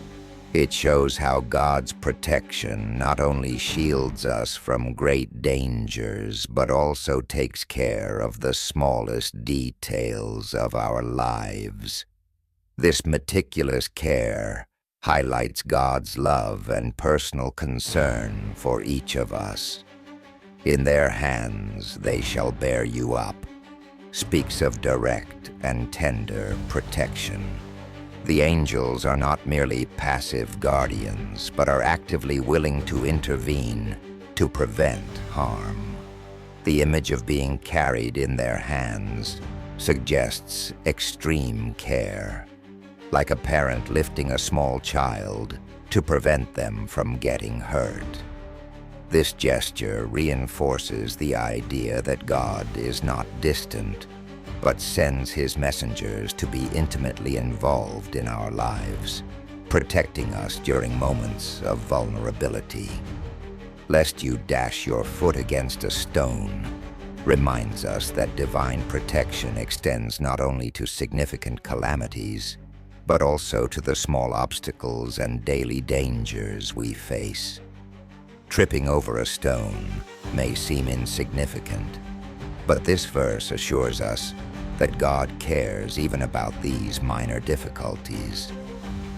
It shows how God's protection not only shields us from great dangers, but also takes care of the smallest details of our lives. This meticulous care highlights God's love and personal concern for each of us. "In their hands they shall bear you up" speaks of direct and tender protection. The angels are not merely passive guardians, but are actively willing to intervene to prevent harm. The image of being carried in their hands suggests extreme care, like a parent lifting a small child to prevent them from getting hurt. This gesture reinforces the idea that God is not distant, but sends His messengers to be intimately involved in our lives, protecting us during moments of vulnerability. "Lest you dash your foot against a stone" reminds us that divine protection extends not only to significant calamities, but also to the small obstacles and daily dangers we face. Tripping over a stone may seem insignificant, but this verse assures us that God cares even about these minor difficulties.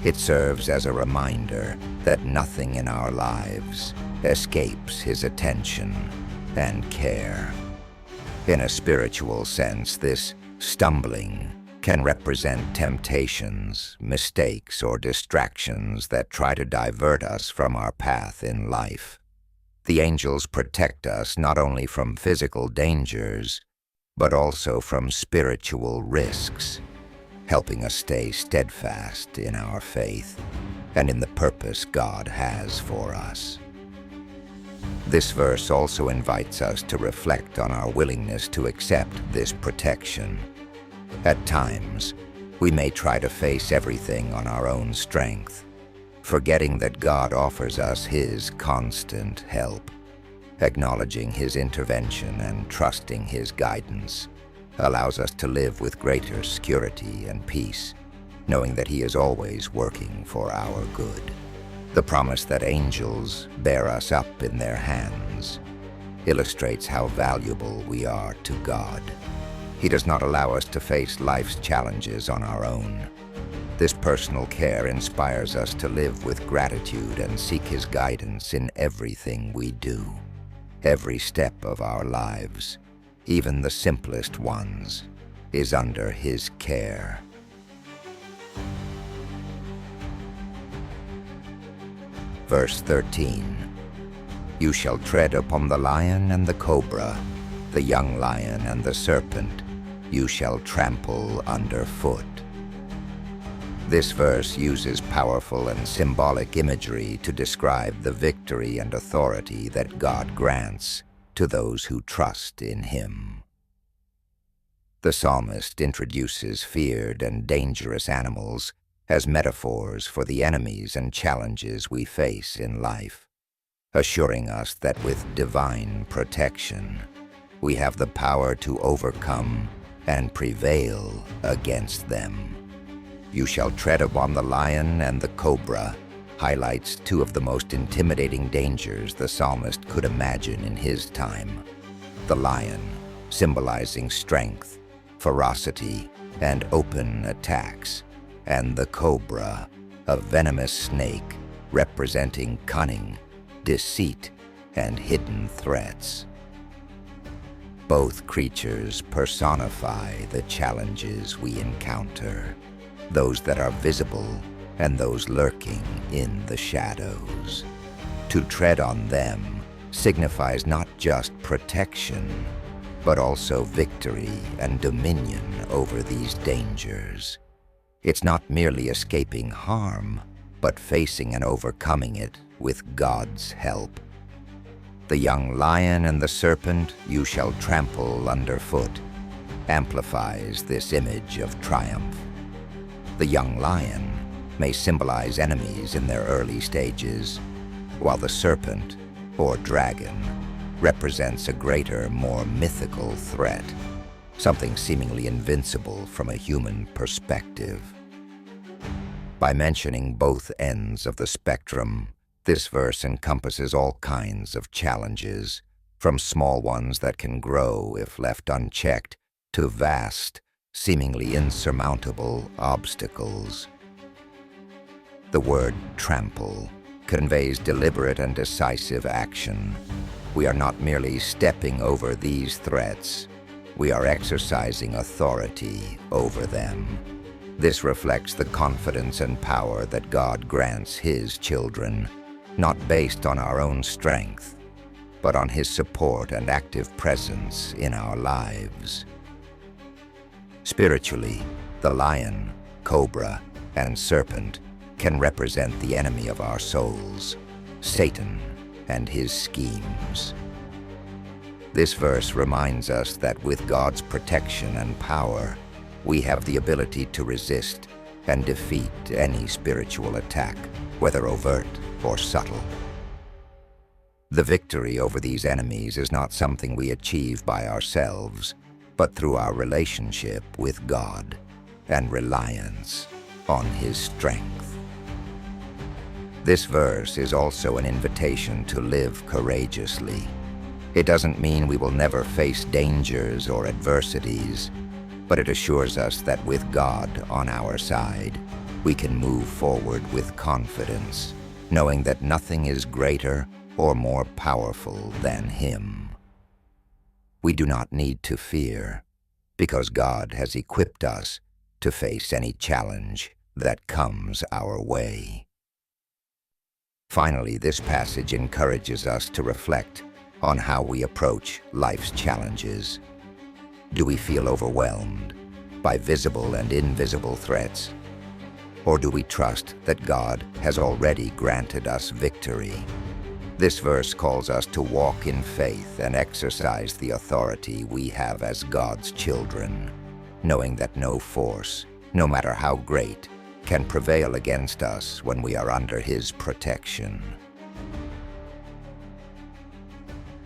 It serves as a reminder that nothing in our lives escapes His attention and care. In a spiritual sense, this stumbling can represent temptations, mistakes, or distractions that try to divert us from our path in life. The angels protect us not only from physical dangers, but also from spiritual risks, helping us stay steadfast in our faith and in the purpose God has for us. This verse also invites us to reflect on our willingness to accept this protection. At times, we may try to face everything on our own strength, forgetting that God offers us His constant help. Acknowledging His intervention and trusting His guidance allows us to live with greater security and peace, knowing that He is always working for our good. The promise that angels bear us up in their hands illustrates how valuable we are to God. He does not allow us to face life's challenges on our own. This personal care inspires us to live with gratitude and seek His guidance in everything we do. Every step of our lives, even the simplest ones, is under His care. Verse 13, "You shall tread upon the lion and the cobra, the young lion and the serpent, you shall trample underfoot." This verse uses powerful and symbolic imagery to describe the victory and authority that God grants to those who trust in Him. The psalmist introduces feared and dangerous animals as metaphors for the enemies and challenges we face in life, assuring us that with divine protection, we have the power to overcome and prevail against them. "You shall tread upon the lion and the cobra" highlights two of the most intimidating dangers the psalmist could imagine in his time. The lion, symbolizing strength, ferocity, and open attacks, and the cobra, a venomous snake representing cunning, deceit, and hidden threats. Both creatures personify the challenges we encounter, those that are visible and those lurking in the shadows. To tread on them signifies not just protection, but also victory and dominion over these dangers. It's not merely escaping harm, but facing and overcoming it with God's help. "The young lion and the serpent you shall trample underfoot" amplifies this image of triumph. The young lion may symbolize enemies in their early stages, while the serpent, or dragon, represents a greater, more mythical threat, something seemingly invincible from a human perspective. By mentioning both ends of the spectrum, this verse encompasses all kinds of challenges, from small ones that can grow if left unchecked, to vast, seemingly insurmountable obstacles. The word trample conveys deliberate and decisive action. We are not merely stepping over these threats, we are exercising authority over them. This reflects the confidence and power that God grants His children, not based on our own strength, but on His support and active presence in our lives. Spiritually, the lion, cobra, and serpent can represent the enemy of our souls, Satan and his schemes. This verse reminds us that with God's protection and power, we have the ability to resist and defeat any spiritual attack, whether overt or subtle. The victory over these enemies is not something we achieve by ourselves, but through our relationship with God and reliance on His strength. This verse is also an invitation to live courageously. It doesn't mean we will never face dangers or adversities, but it assures us that with God on our side, we can move forward with confidence, knowing that nothing is greater or more powerful than Him. We do not need to fear, because God has equipped us to face any challenge that comes our way. Finally, this passage encourages us to reflect on how we approach life's challenges. Do we feel overwhelmed by visible and invisible threats? Or do we trust that God has already granted us victory? This verse calls us to walk in faith and exercise the authority we have as God's children, knowing that no force, no matter how great, can prevail against us when we are under His protection.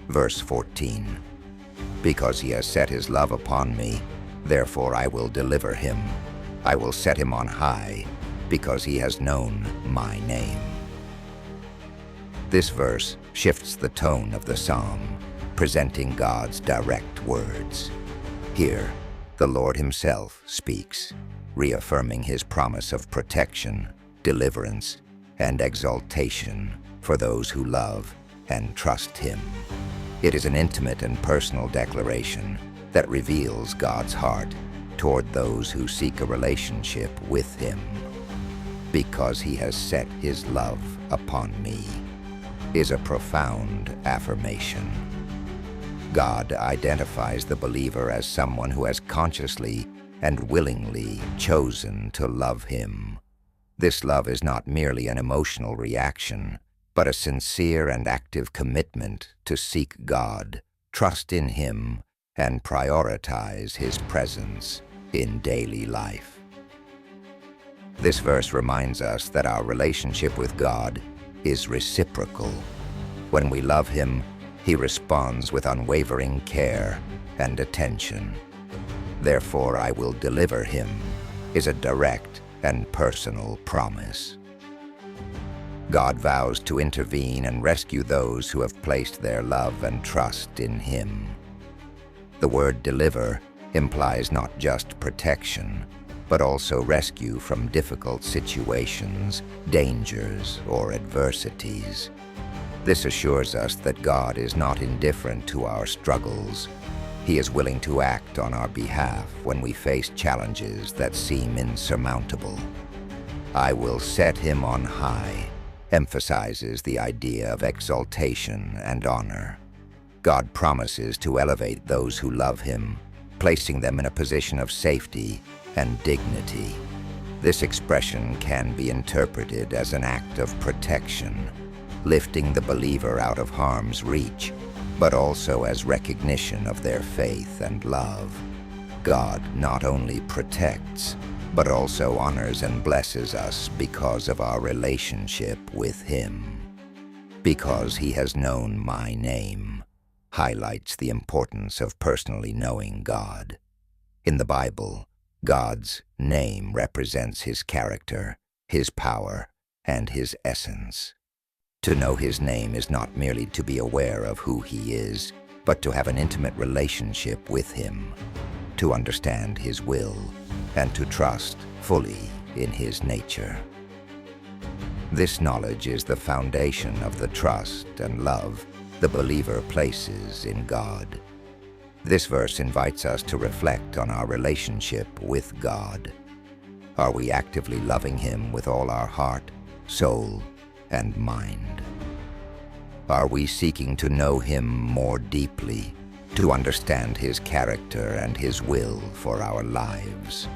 Verse 14, "Because He has set His love upon me, therefore I will deliver him. I will set him on high, because he has known my name." This verse shifts the tone of the psalm, presenting God's direct words. Here, the Lord Himself speaks, reaffirming His promise of protection, deliverance, and exaltation for those who love and trust Him. It is an intimate and personal declaration that reveals God's heart toward those who seek a relationship with Him. "Because He has set His love upon me" is a profound affirmation. God identifies the believer as someone who has consciously and willingly chosen to love Him, This love is not merely an emotional reaction, but a sincere and active commitment to seek God, trust in Him, and prioritize His presence in daily life. This verse reminds us that our relationship with God is reciprocal. When we love Him, He responds with unwavering care and attention. Therefore, I will deliver him is a direct and personal promise. God vows to intervene and rescue those who have placed their love and trust in Him. The word deliver implies not just protection, but also rescue from difficult situations, dangers, or adversities. This assures us that God is not indifferent to our struggles. He is willing to act on our behalf when we face challenges that seem insurmountable. I will set him on high emphasizes the idea of exaltation and honor. God promises to elevate those who love Him, placing them in a position of safety and dignity. This expression can be interpreted as an act of protection, lifting the believer out of harm's reach, but also as recognition of their faith and love. God not only protects, but also honors and blesses us because of our relationship with Him. Because He has known my name highlights the importance of personally knowing God. In the Bible, God's name represents His character, His power, and His essence. To know His name is not merely to be aware of who He is, but to have an intimate relationship with Him, to understand His will, and to trust fully in His nature. This knowledge is the foundation of the trust and love the believer places in God. This verse invites us to reflect on our relationship with God. Are we actively loving Him with all our heart, soul, and mind? Are we seeking to know Him more deeply, to understand His character and His will for our lives?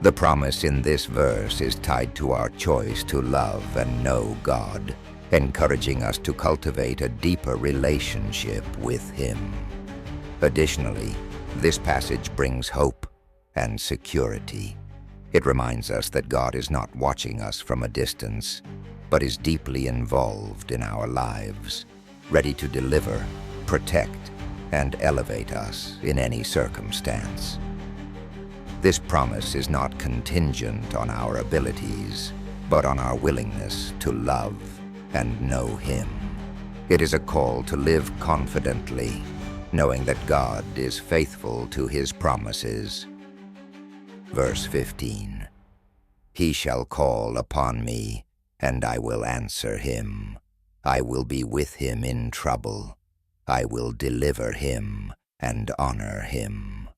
The promise in this verse is tied to our choice to love and know God, encouraging us to cultivate a deeper relationship with Him. Additionally, this passage brings hope and security. It reminds us that God is not watching us from a distance, but is deeply involved in our lives, ready to deliver, protect, and elevate us in any circumstance. This promise is not contingent on our abilities, but on our willingness to love and know Him. It is a call to live confidently, knowing that God is faithful to His promises. Verse 15, He shall call upon me, and I will answer him. I will be with him in trouble. I will deliver him and honor him.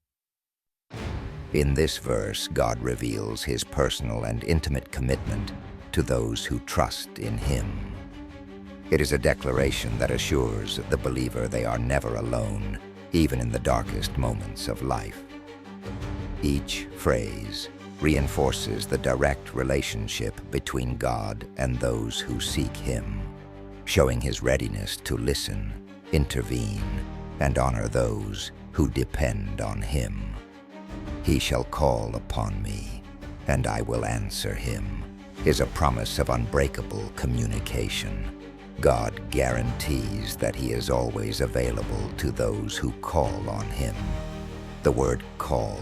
In this verse, God reveals His personal and intimate commitment to those who trust in Him. It is a declaration that assures the believer they are never alone, even in the darkest moments of life. Each phrase reinforces the direct relationship between God and those who seek Him, showing His readiness to listen, intervene, and honor those who depend on Him. He shall call upon me, and I will answer him, is a promise of unbreakable communication. God guarantees that He is always available to those who call on Him. The word call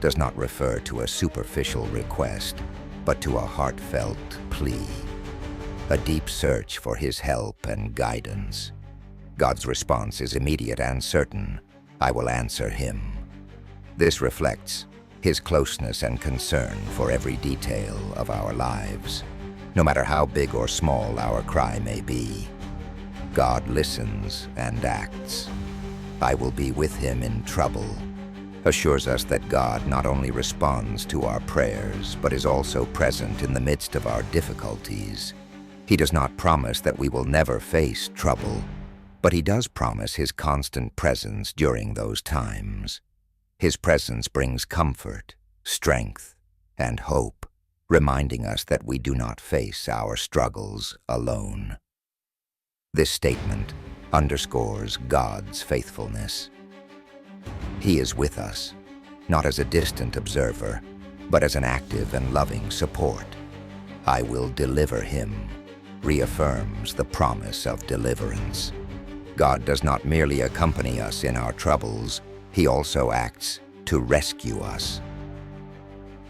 does not refer to a superficial request, but to a heartfelt plea, a deep search for His help and guidance. God's response is immediate and certain. I will answer him. This reflects His closeness and concern for every detail of our lives, no matter how big or small our cry may be. God listens and acts. I will be with him in trouble assures us that God not only responds to our prayers, but is also present in the midst of our difficulties. He does not promise that we will never face trouble, but He does promise His constant presence during those times. His presence brings comfort, strength, and hope, reminding us that we do not face our struggles alone. This statement underscores God's faithfulness. He is with us, not as a distant observer, but as an active and loving support. "I will deliver him," reaffirms the promise of deliverance. God does not merely accompany us in our troubles, He also acts to rescue us.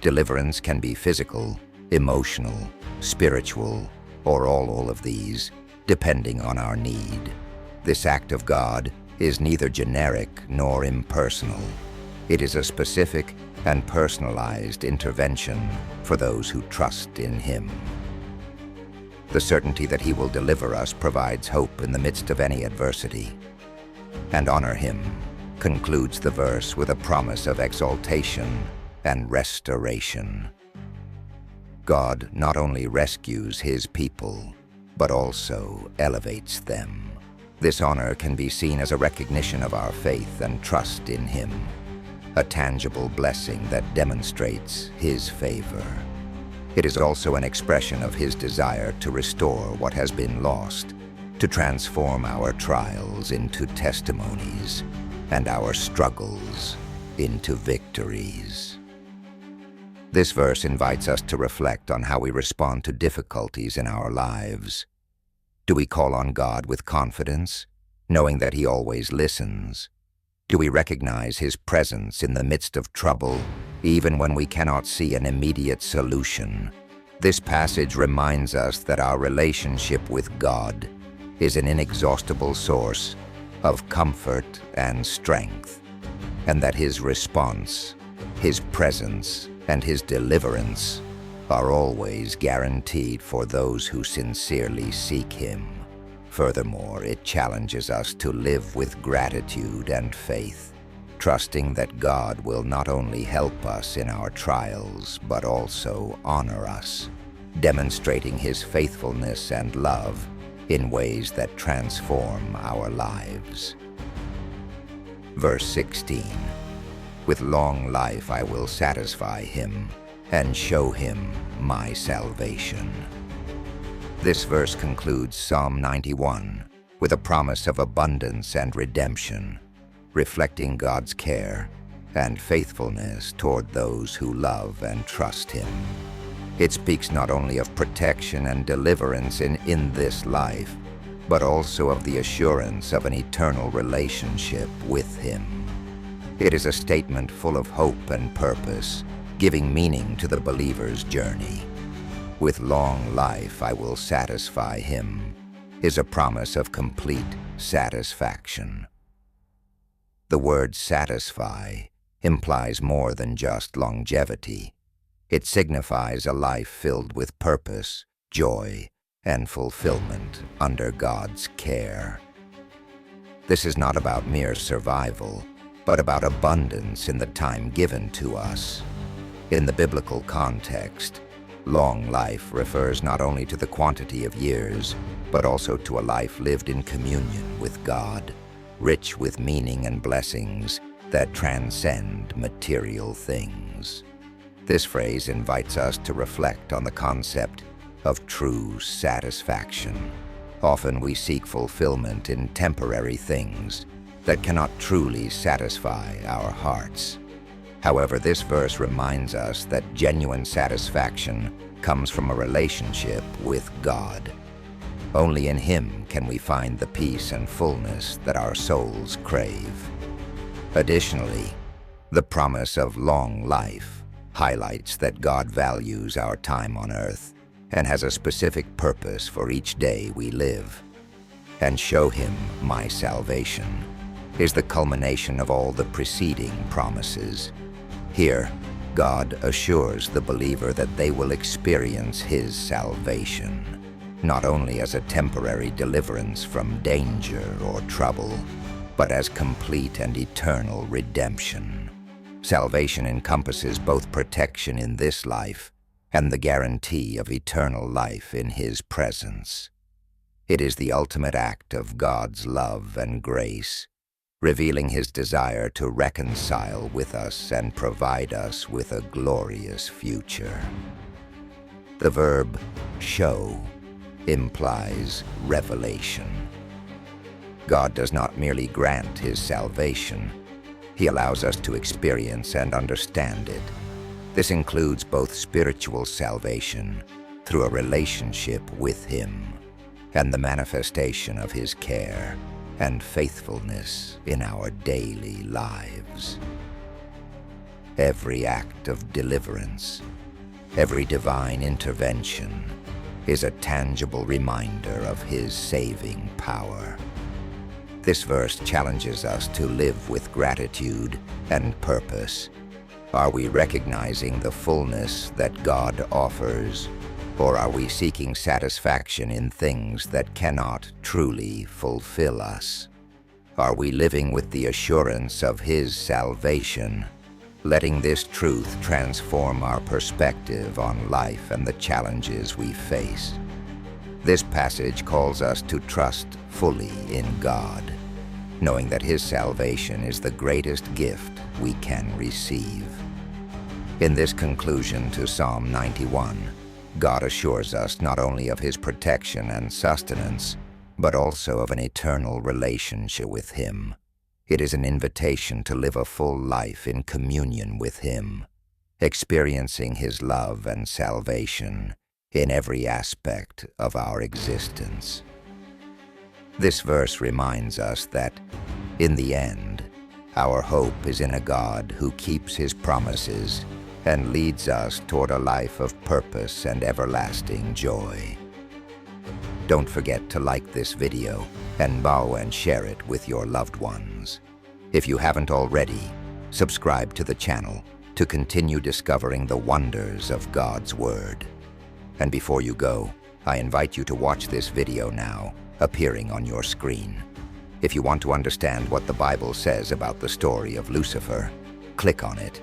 Deliverance can be physical, emotional, spiritual, or all of these, depending on our need. This act of God is neither generic nor impersonal. It is a specific and personalized intervention for those who trust in Him. The certainty that He will deliver us provides hope in the midst of any adversity. "And honor Him," concludes the verse with a promise of exaltation and restoration. God not only rescues His people, but also elevates them. This honor can be seen as a recognition of our faith and trust in Him, a tangible blessing that demonstrates His favor. It is also an expression of His desire to restore what has been lost, to transform our trials into testimonies, and our struggles into victories. This verse invites us to reflect on how we respond to difficulties in our lives. Do we call on God with confidence, knowing that He always listens? Do we recognize His presence in the midst of trouble, even when we cannot see an immediate solution? This passage reminds us that our relationship with God is an inexhaustible source of comfort and strength, and that His response, His presence, and His deliverance are always guaranteed for those who sincerely seek Him. Furthermore, it challenges us to live with gratitude and faith, trusting that God will not only help us in our trials, but also honor us, demonstrating His faithfulness and love in ways that transform our lives. Verse 16, "With long life I will satisfy him and show him my salvation." This verse concludes Psalm 91 with a promise of abundance and redemption, reflecting God's care and faithfulness toward those who love and trust Him. It speaks not only of protection and deliverance in this life, but also of the assurance of an eternal relationship with Him. It is a statement full of hope and purpose, giving meaning to the believer's journey. "With long life I will satisfy him" is a promise of complete satisfaction. The word satisfy implies more than just longevity. It signifies a life filled with purpose, joy, and fulfillment under God's care. This is not about mere survival, but about abundance in the time given to us. In the biblical context, long life refers not only to the quantity of years, but also to a life lived in communion with God, rich with meaning and blessings that transcend material things. This phrase invites us to reflect on the concept of true satisfaction. Often we seek fulfillment in temporary things that cannot truly satisfy our hearts. However, this verse reminds us that genuine satisfaction comes from a relationship with God. Only in Him can we find the peace and fullness that our souls crave. Additionally, the promise of long life highlights that God values our time on earth and has a specific purpose for each day we live. "And show him my salvation" is the culmination of all the preceding promises. Here, God assures the believer that they will experience His salvation, not only as a temporary deliverance from danger or trouble, but as complete and eternal redemption. Salvation encompasses both protection in this life and the guarantee of eternal life in His presence. It is the ultimate act of God's love and grace, revealing His desire to reconcile with us and provide us with a glorious future. The verb show implies revelation. God does not merely grant his salvation. He allows us to experience and understand it. This includes both spiritual salvation through a relationship with him and the manifestation of his care and faithfulness in our daily lives. Every act of deliverance, every divine intervention is a tangible reminder of his saving power. This verse challenges us to live with gratitude and purpose. Are we recognizing the fullness that God offers, or are we seeking satisfaction in things that cannot truly fulfill us? Are we living with the assurance of his salvation, letting this truth transform our perspective on life and the challenges we face? This passage calls us to trust fully in God, knowing that his salvation is the greatest gift we can receive. In this conclusion to Psalm 91, God assures us not only of his protection and sustenance, but also of an eternal relationship with him. It is an invitation to live a full life in communion with him, experiencing his love and salvation in every aspect of our existence. This verse reminds us that, in the end, our hope is in a God who keeps his promises and leads us toward a life of purpose and everlasting joy. Don't forget to like this video and share it with your loved ones. If you haven't already, subscribe to the channel to continue discovering the wonders of God's Word. And before you go, I invite you to watch this video now, appearing on your screen. If you want to understand what the Bible says about the story of Lucifer, click on it.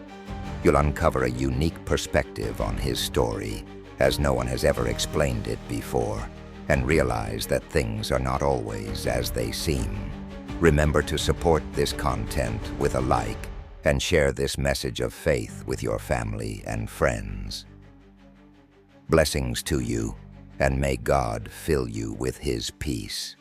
You'll uncover a unique perspective on his story, as no one has ever explained it before, and realize that things are not always as they seem. Remember to support this content with a like and share this message of faith with your family and friends. Blessings to you, and may God fill you with his peace.